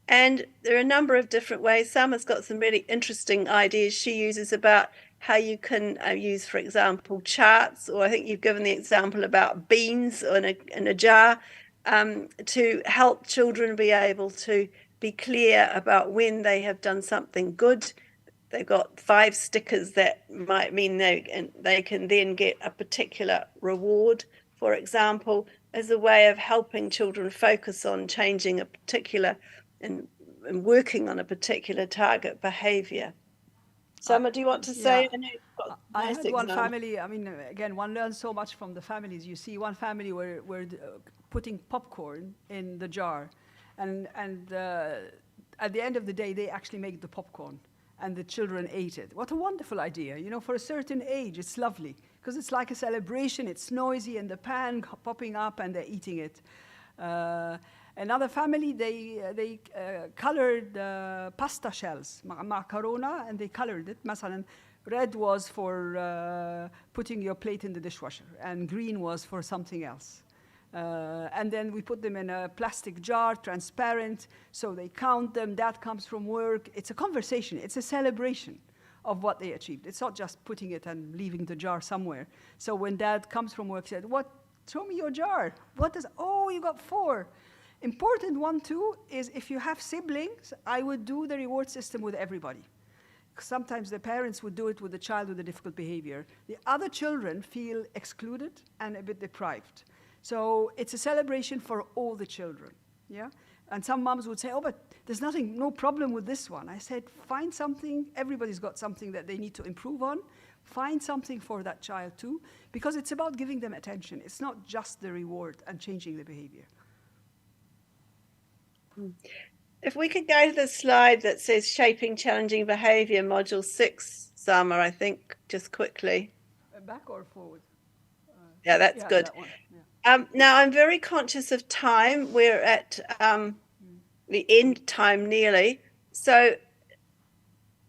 And there are a number of different ways. Sama's got some really interesting ideas she uses about how you can use, for example, charts, or I think you've given the example about beans in a jar, to help children be able to be clear about when they have done something good. They've got 5 stickers that might mean they can then get a particular reward, for example, as a way of helping children focus on changing a particular and working on a particular target behavior. Sama, do you want to say? I had one family, I mean, again, one learns so much from the families. You see one family were putting popcorn in the jar, and at the end of the day, they actually make the popcorn, and the children ate it. What a wonderful idea. You know, for a certain age, it's lovely, because it's like a celebration. It's noisy, and the pan popping up, and they're eating it. Another family, they colored pasta shells, macarona, and they colored it. Masalan, red was for putting your plate in the dishwasher, and green was for something else. And then we put them in a plastic jar, transparent, so they count them. Dad comes from work. It's a conversation. It's a celebration of what they achieved. It's not just putting it and leaving the jar somewhere. So when Dad comes from work, he said, "What? Show me your jar. What is? Oh, you got 4." Important one too is if you have siblings, I would do the reward system with everybody. Sometimes the parents would do it with the child with a difficult behavior. The other children feel excluded and a bit deprived. So it's a celebration for all the children, yeah? And some moms would say, "Oh, but there's no problem with this one." I said, find something, everybody's got something that they need to improve on. Find something for that child too, because it's about giving them attention. It's not just the reward and changing the behavior. If we could go to the slide that says Shaping Challenging Behavior, Module 6, Sama, I think, just quickly. Back or forward? Yeah, that's good. That one, yeah. Now, I'm very conscious of time. We're at the end time nearly. So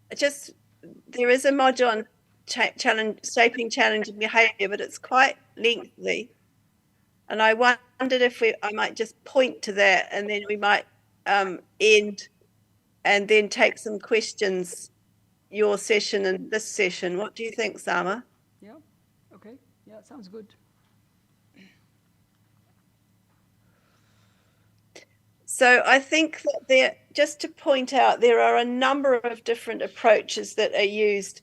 there is a module on shaping challenging behavior, but it's quite lengthy. And I wondered if I might just point to that, and then we might end and then take some questions, your session and this session. What do you think, Sama? Yeah, okay. Yeah, it sounds good. So I think that just to point out, there are a number of different approaches that are used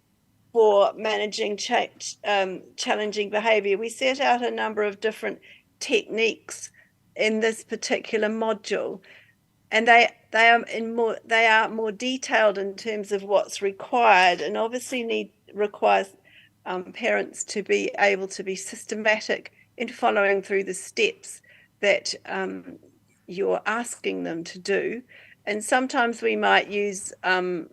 for managing challenging behavior. We set out a number of different techniques in this particular module, and they are more detailed in terms of what's required, and obviously requires parents to be able to be systematic in following through the steps that you're asking them to do. And sometimes we might use a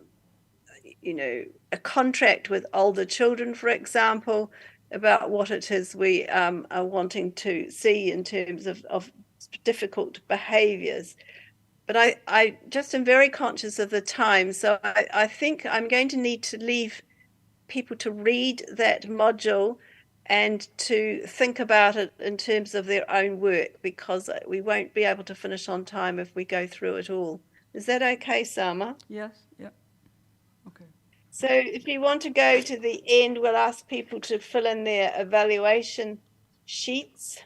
contract with older children, for example, about what it is we are wanting to see in terms of difficult behaviors. But I just am very conscious of the time, so I think I'm going to need to leave people to read that module and to think about it in terms of their own work, because we won't be able to finish on time if we go through it all. Is that okay, Sama? Yes, yeah. Okay. So if you want to go to the end, we'll ask people to fill in their evaluation sheets.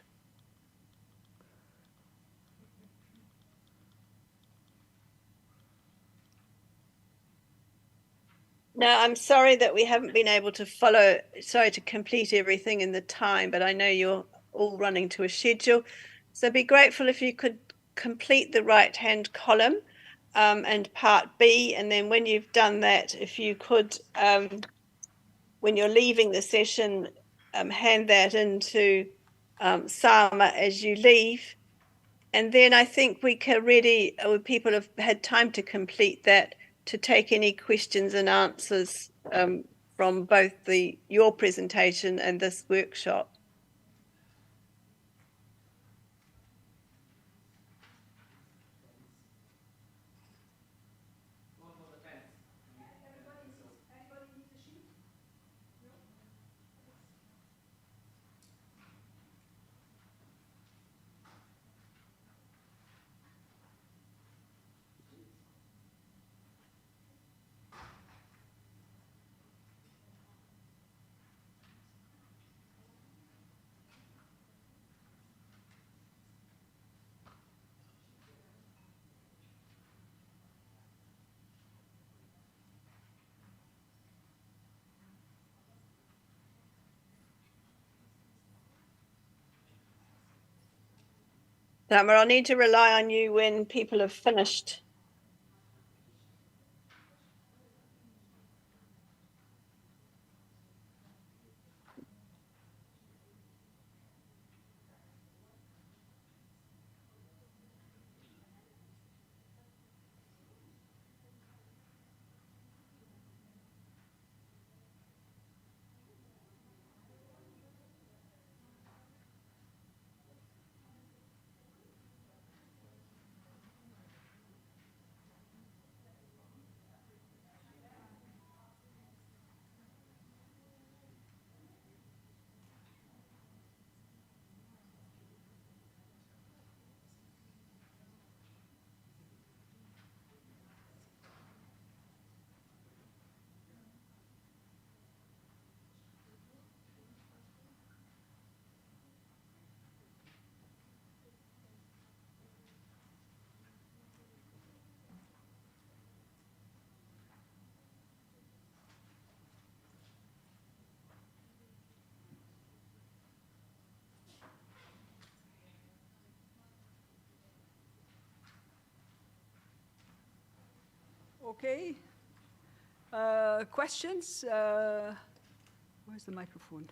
Now, I'm sorry that we haven't been able to complete everything in the time, but I know you're all running to a schedule. So be grateful if you could complete the right-hand column and part B, and then when you've done that, if you could, when you're leaving the session, hand that into Sama as you leave. And then I think we can ready, people have had time to complete that, to take any questions and answers from both your presentation and this workshop. Tamara, I'll need to rely on you when people have finished. Okay. Questions? Where's the microphone?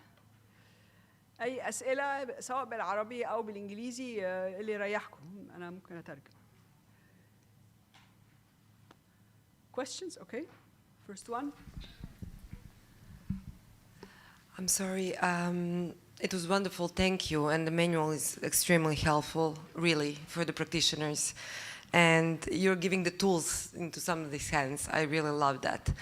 أي أسئلة سواء بالعربي أو بالإنجليزي اللي يريحكم أنا ممكن أترجم. Questions? Okay. First one. I'm sorry. It was wonderful. Thank you. And the manual is extremely helpful, really, for the practitioners. And you're giving the tools into somebody's hands. I really love that.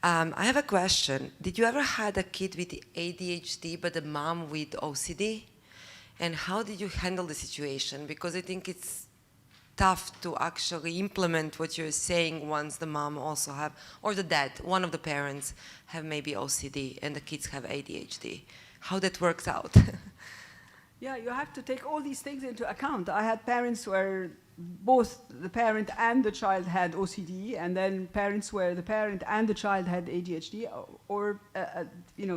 I have a question. Did you ever had a kid with ADHD but a mom with OCD? And how did you handle the situation? Because I think it's tough to actually implement what you're saying once the mom also have, or the dad, one of the parents have maybe OCD and the kids have ADHD. How that works out? Yeah, you have to take all these things into account. I had parents where both the parent and the child had OCD, and then parents where the parent and the child had ADHD, or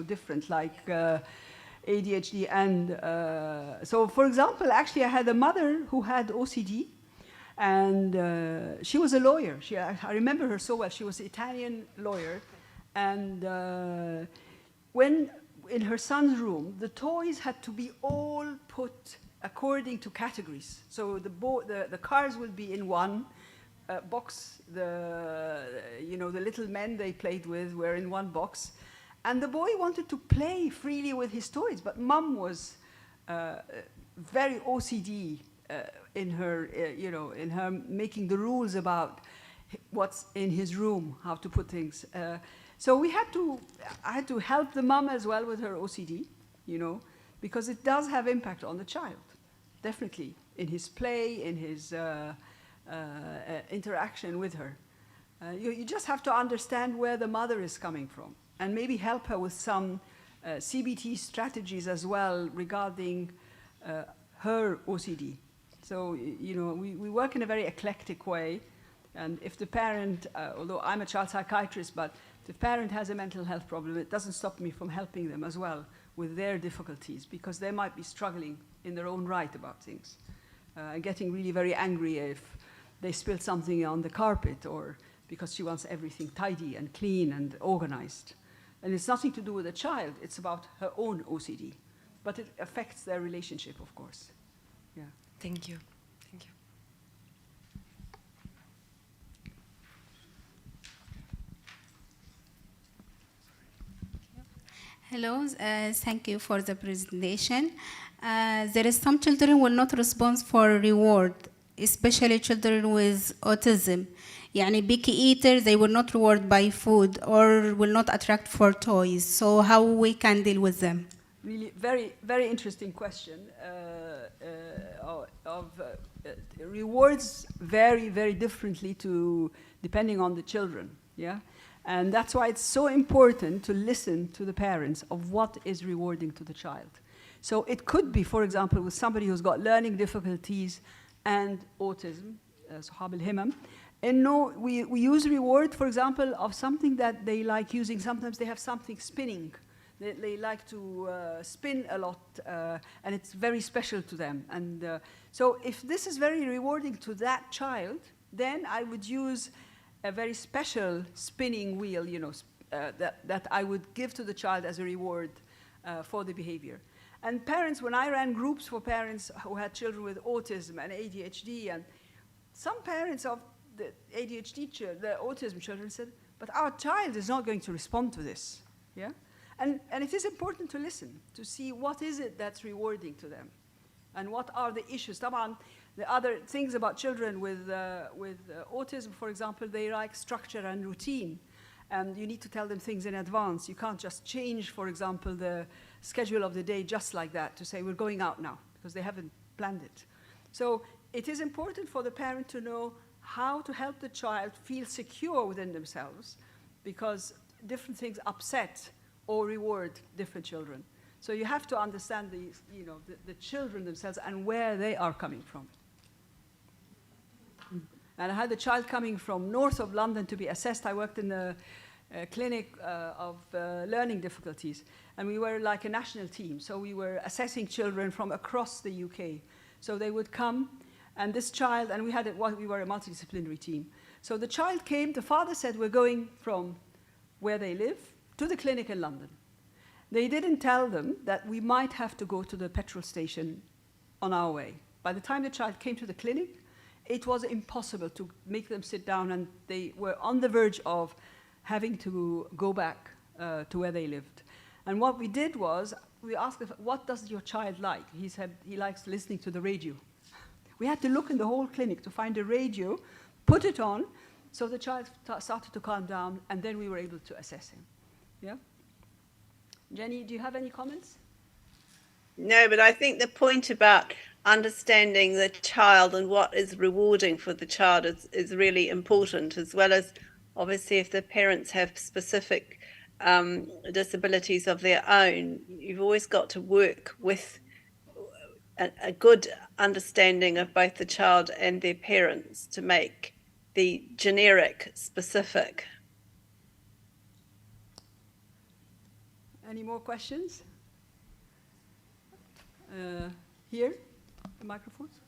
different, like ADHD and so. For example, actually, I had a mother who had OCD, and she was a lawyer. I remember her so well. She was an Italian lawyer, and when in her son's room, the toys had to be all put according to categories. So the cars will be in one box. The little men they played with were in one box, and the boy wanted to play freely with his toys, but mom was very OCD in her, in her making the rules about what's in his room, how to put things. So I had to help the mom as well with her OCD, because it does have impact on the child, definitely, in his play, in his interaction with her. You just have to understand where the mother is coming from, and maybe help her with some CBT strategies as well regarding her OCD. So, we work in a very eclectic way, and if the parent, although I'm a child psychiatrist, but if the parent has a mental health problem, it doesn't stop me from helping them as well with their difficulties, because they might be struggling in their own right about things, getting really very angry if they spill something on the carpet, or because she wants everything tidy and clean and organized. And it's nothing to do with the child, it's about her own OCD. But it affects their relationship, of course. Yeah. Thank you. Thank you. Hello, thank you for the presentation. There is some children will not respond for reward, especially children with autism. يعني picky eater, they will not reward by food or will not attract for toys. So how we can deal with them? Really, very, very interesting question. Rewards vary very differently depending on the children. Yeah. And that's why it's so important to listen to the parents of what is rewarding to the child. So it could be, for example, with somebody who's got learning difficulties and autism, صحاب الهمم, and no, we use reward, for example, of something that they like using. Sometimes they have something spinning. They like to spin a lot, and it's very special to them. And so if this is very rewarding to that child, then I would use a very special spinning wheel, you know, that I would give to the child as a reward for the behavior. And parents, when I ran groups for parents who had children with autism and ADHD, and some parents of the ADHD children, the autism children said, but our child is not going to respond to this, yeah? And it is important to listen, to see what is it that's rewarding to them, and what are the issues. Taban, the other things about children with autism, for example, they like structure and routine, and you need to tell them things in advance. You can't just change, for example, the schedule of the day just like that, to say we're going out now, because they haven't planned it. So it is important for the parent to know how to help the child feel secure within themselves, because different things upset or reward different children. So you have to understand the children themselves and where they are coming from. And I had a child coming from north of London to be assessed. I worked in the clinic of learning difficulties, and we were like a national team. So we were assessing children from across the UK. So they would come, and this child, and we were a multidisciplinary team. So the child came, the father said, we're going from where they live to the clinic in London. They didn't tell them that we might have to go to the petrol station on our way. By the time the child came to the clinic, it was impossible to make them sit down, and they were on the verge of having to go back to where they lived. And what we did was, we asked, what does your child like? He said he likes listening to the radio. We had to look in the whole clinic to find a radio, put it on, so the child started to calm down, and then we were able to assess him. Yeah? Jenny, do you have any comments? No, but I think the point about understanding the child and what is rewarding for the child is really important, as well as obviously if the parents have specific disabilities of their own, you've always got to work with a good understanding of both the child and their parents to make the generic specific. Any more questions? Here, the microphones.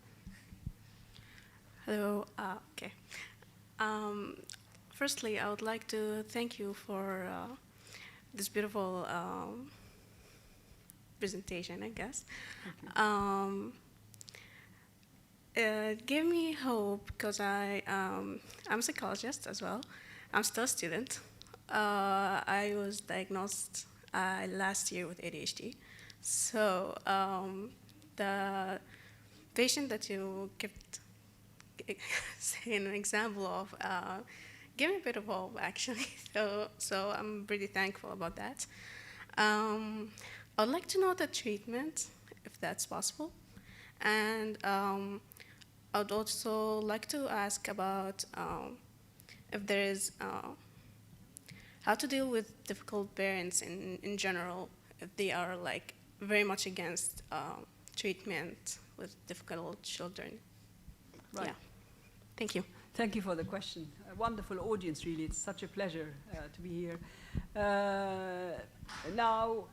Hello. Okay. Firstly, I would like to thank you for this beautiful presentation, I guess. It gave me hope because I'm a psychologist as well. I'm still a student. I was diagnosed last year with ADHD. So the patient that you kept saying an example of gave me a bit of hope, actually. So I'm pretty thankful about that. I would like to know the treatment, if that's possible. And I would also like to ask about if there is how to deal with difficult parents in general, if they are like very much against treatment with difficult children. Right. Yeah. Thank you. Thank you for the question. A wonderful audience, really. It's such a pleasure to be here. Now,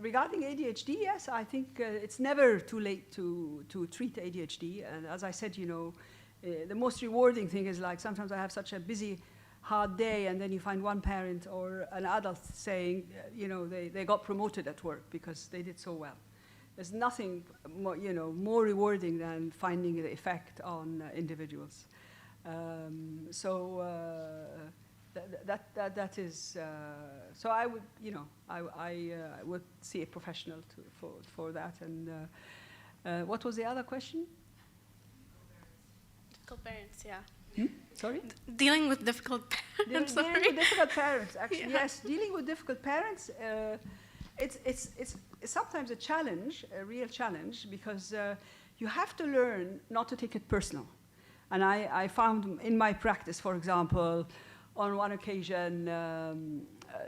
regarding ADHD, yes, I think it's never too late to treat ADHD. And as I said, the most rewarding thing is like sometimes I have such a busy, hard day, and then you find one parent or an adult saying, they got promoted at work because they did so well. There's nothing more, more rewarding than finding the effect on individuals. That is. So I would, I would see a professional for that. And what was the other question? Difficult parents, yeah. Sorry? Dealing with difficult parents. Dealing with difficult parents, actually. Yeah. Yes, dealing with difficult parents. It's sometimes a challenge, a real challenge, because you have to learn not to take it personal. And I found in my practice, for example, on one occasion,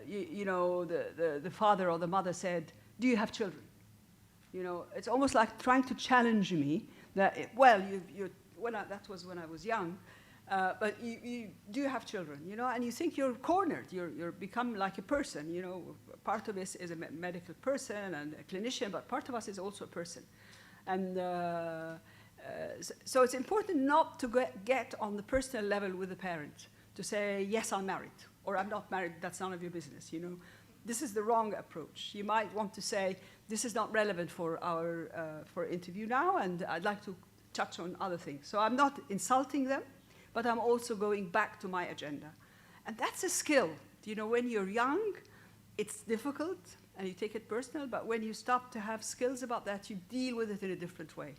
the father or the mother said, "Do you have children?" It's almost like trying to challenge me that, that was when I was young. But you do have children, you know, and you think you're cornered. You're become like a person, you know. Part of us is a medical person and a clinician, but part of us is also a person. And so it's important not to get on the personal level with the parent, to say, yes, I'm married, or I'm not married, that's none of your business, you know. This is the wrong approach. You might want to say, this is not relevant for our for interview now, and I'd like to touch on other things. So I'm not insulting them, but I'm also going back to my agenda. And that's a skill. You know, when you're young, it's difficult, and you take it personal, but when you start to have skills about that, you deal with it in a different way.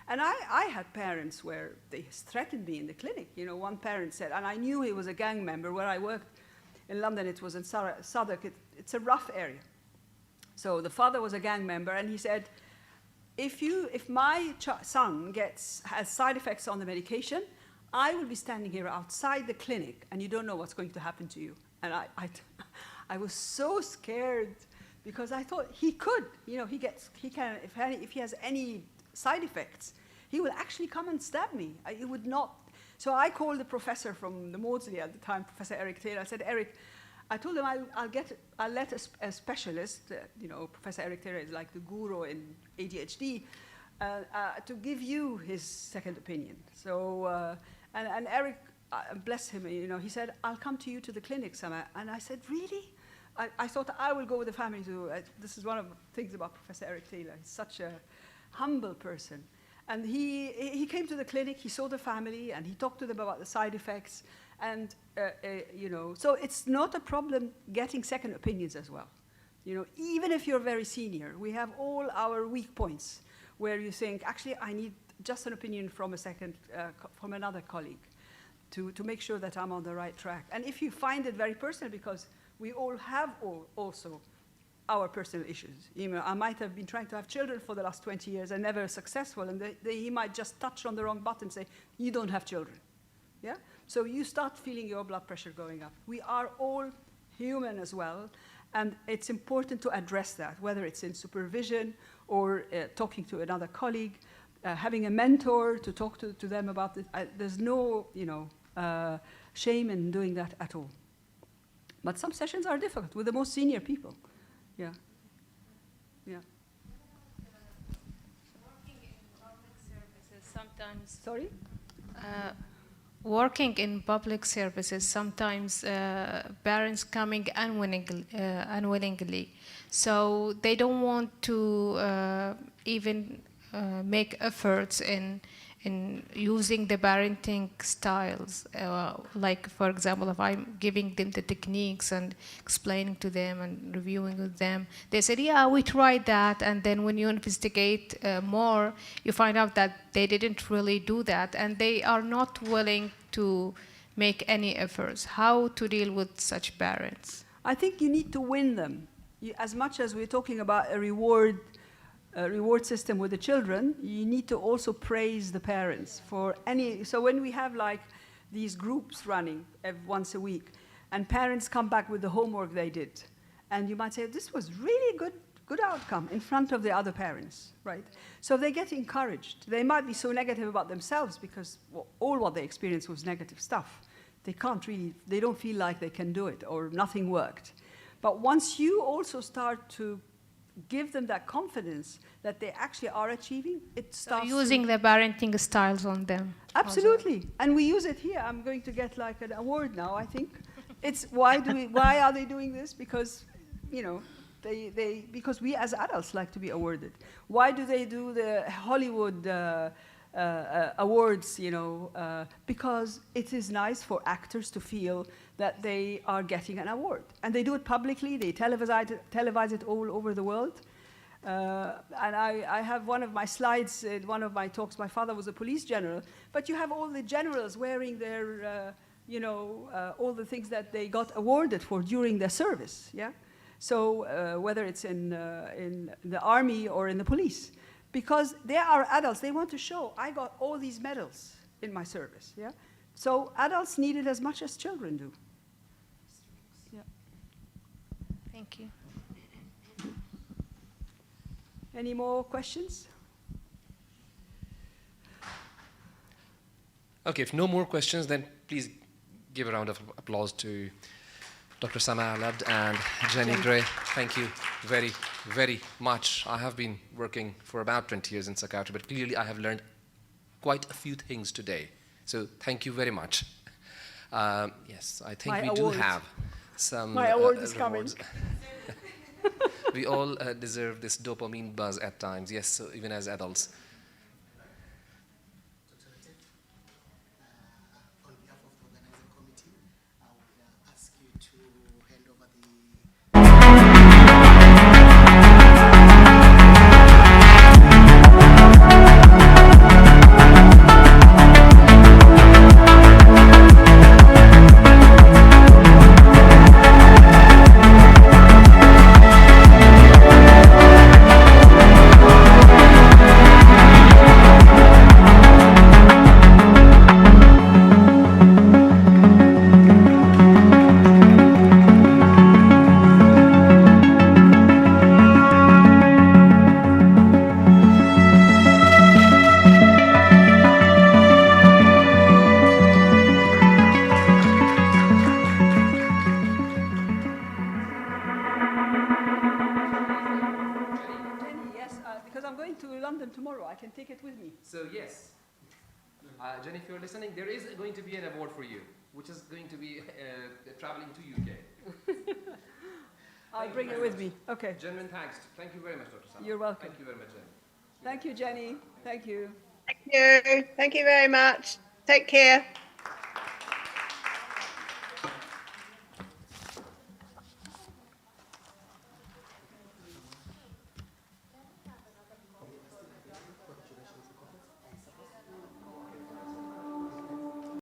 And I had parents where they threatened me in the clinic. You know, one parent said, and I knew he was a gang member. Where I worked in London, it was in Southwark. It's a rough area. So the father was a gang member, and he said, if my son has side effects on the medication, I will be standing here outside the clinic, and you don't know what's going to happen to you. And I was so scared, because I thought he could. You know, he can, if he has any side effects, he will actually come and stab me. It would not. So I called the professor from the Maudsley at the time, Professor Eric Taylor. I said, Eric, I told him I'll let a specialist, you know, Professor Eric Taylor is like the guru in ADHD, to give you his second opinion. So, and Eric, bless him, you know, he said, I'll come to you to the clinic, Sama. And I said, really? I thought I will go with the family to, this is one of the things about Professor Eric Taylor. He's such a humble person. And he came to the clinic, he saw the family, and he talked to them about the side effects. And, you know, so it's not a problem getting second opinions as well. You know, even if you're very senior, we have all our weak points where you think, actually, I need just an opinion from from another colleague to make sure that I'm on the right track. And if you find it very personal, because we all have also our personal issues. You know, I might have been trying to have children for the last 20 years and never successful, and he might just touch on the wrong button and say, you don't have children. Yeah? So you start feeling your blood pressure going up. We are all human as well, and it's important to address that, whether it's in supervision or talking to another colleague, having a mentor to talk to them about this. There's no, you know, shame in doing that at all. But some sessions are difficult with the most senior people. Yeah. Yeah. Working in public services sometimes. Sorry? Working in public services, sometimes parents coming unwillingly. So they don't want to even make efforts in using the parenting styles. Like, for example, if I'm giving them the techniques and explaining to them and reviewing with them, they said, yeah, we tried that. And then when you investigate more, you find out that they didn't really do that. And they are not willing to make any efforts. How to deal with such parents? I think you need to win them. As much as we're talking about a reward system with the children, you need to also praise the parents for any. So when we have like these groups running once a week, and parents come back with the homework they did, and you might say, this was really good outcome in front of the other parents, right? So they get encouraged. They might be so negative about themselves because all what they experienced was negative stuff. They don't feel like they can do it, or nothing worked. But once you also start to give them that confidence that they actually are achieving, it starts using the parenting styles on them. Absolutely. Also. And we use it here. I'm going to get like an award now, I think. It's why are they doing this? Because, you know, because we as adults like to be awarded. Why do they do the Hollywood awards, you know? Because it is nice for actors to feel that they are getting an award. And they do it publicly, they televise it all over the world. And I have one of my slides in one of my talks. My father was a police general, but you have all the generals wearing their, you know, all the things that they got awarded for during their service, yeah? So whether it's in the army or in the police, because they are adults, they want to show, I got all these medals in my service, yeah? So adults need it as much as children do. Yeah. Thank you. Any more questions? Okay, if no more questions, then please give a round of applause to Dr. Sama Alabd and Jenny Gray. Thank you very, very much. I have been working for about 20 years in psychiatry, but clearly I have learned quite a few things today. So thank you very much. Yes, I think we do have some My award is coming. rewards. We all deserve this dopamine buzz at times, yes, so even as adults. On behalf of the organizing committee, I would ask you to hand over the Because I'm going to London tomorrow, I can take it with me. So yes, Jenny, if you're listening, there is going to be an award for you, which is going to be traveling to UK. I'll bring it with me. Okay. Genuine thanks. Thank you very much, Dr. Sama. You're welcome. Thank you very much, Jenny. Thank you, Jenny. Thank you. Thank you. Thank you very much. Take care.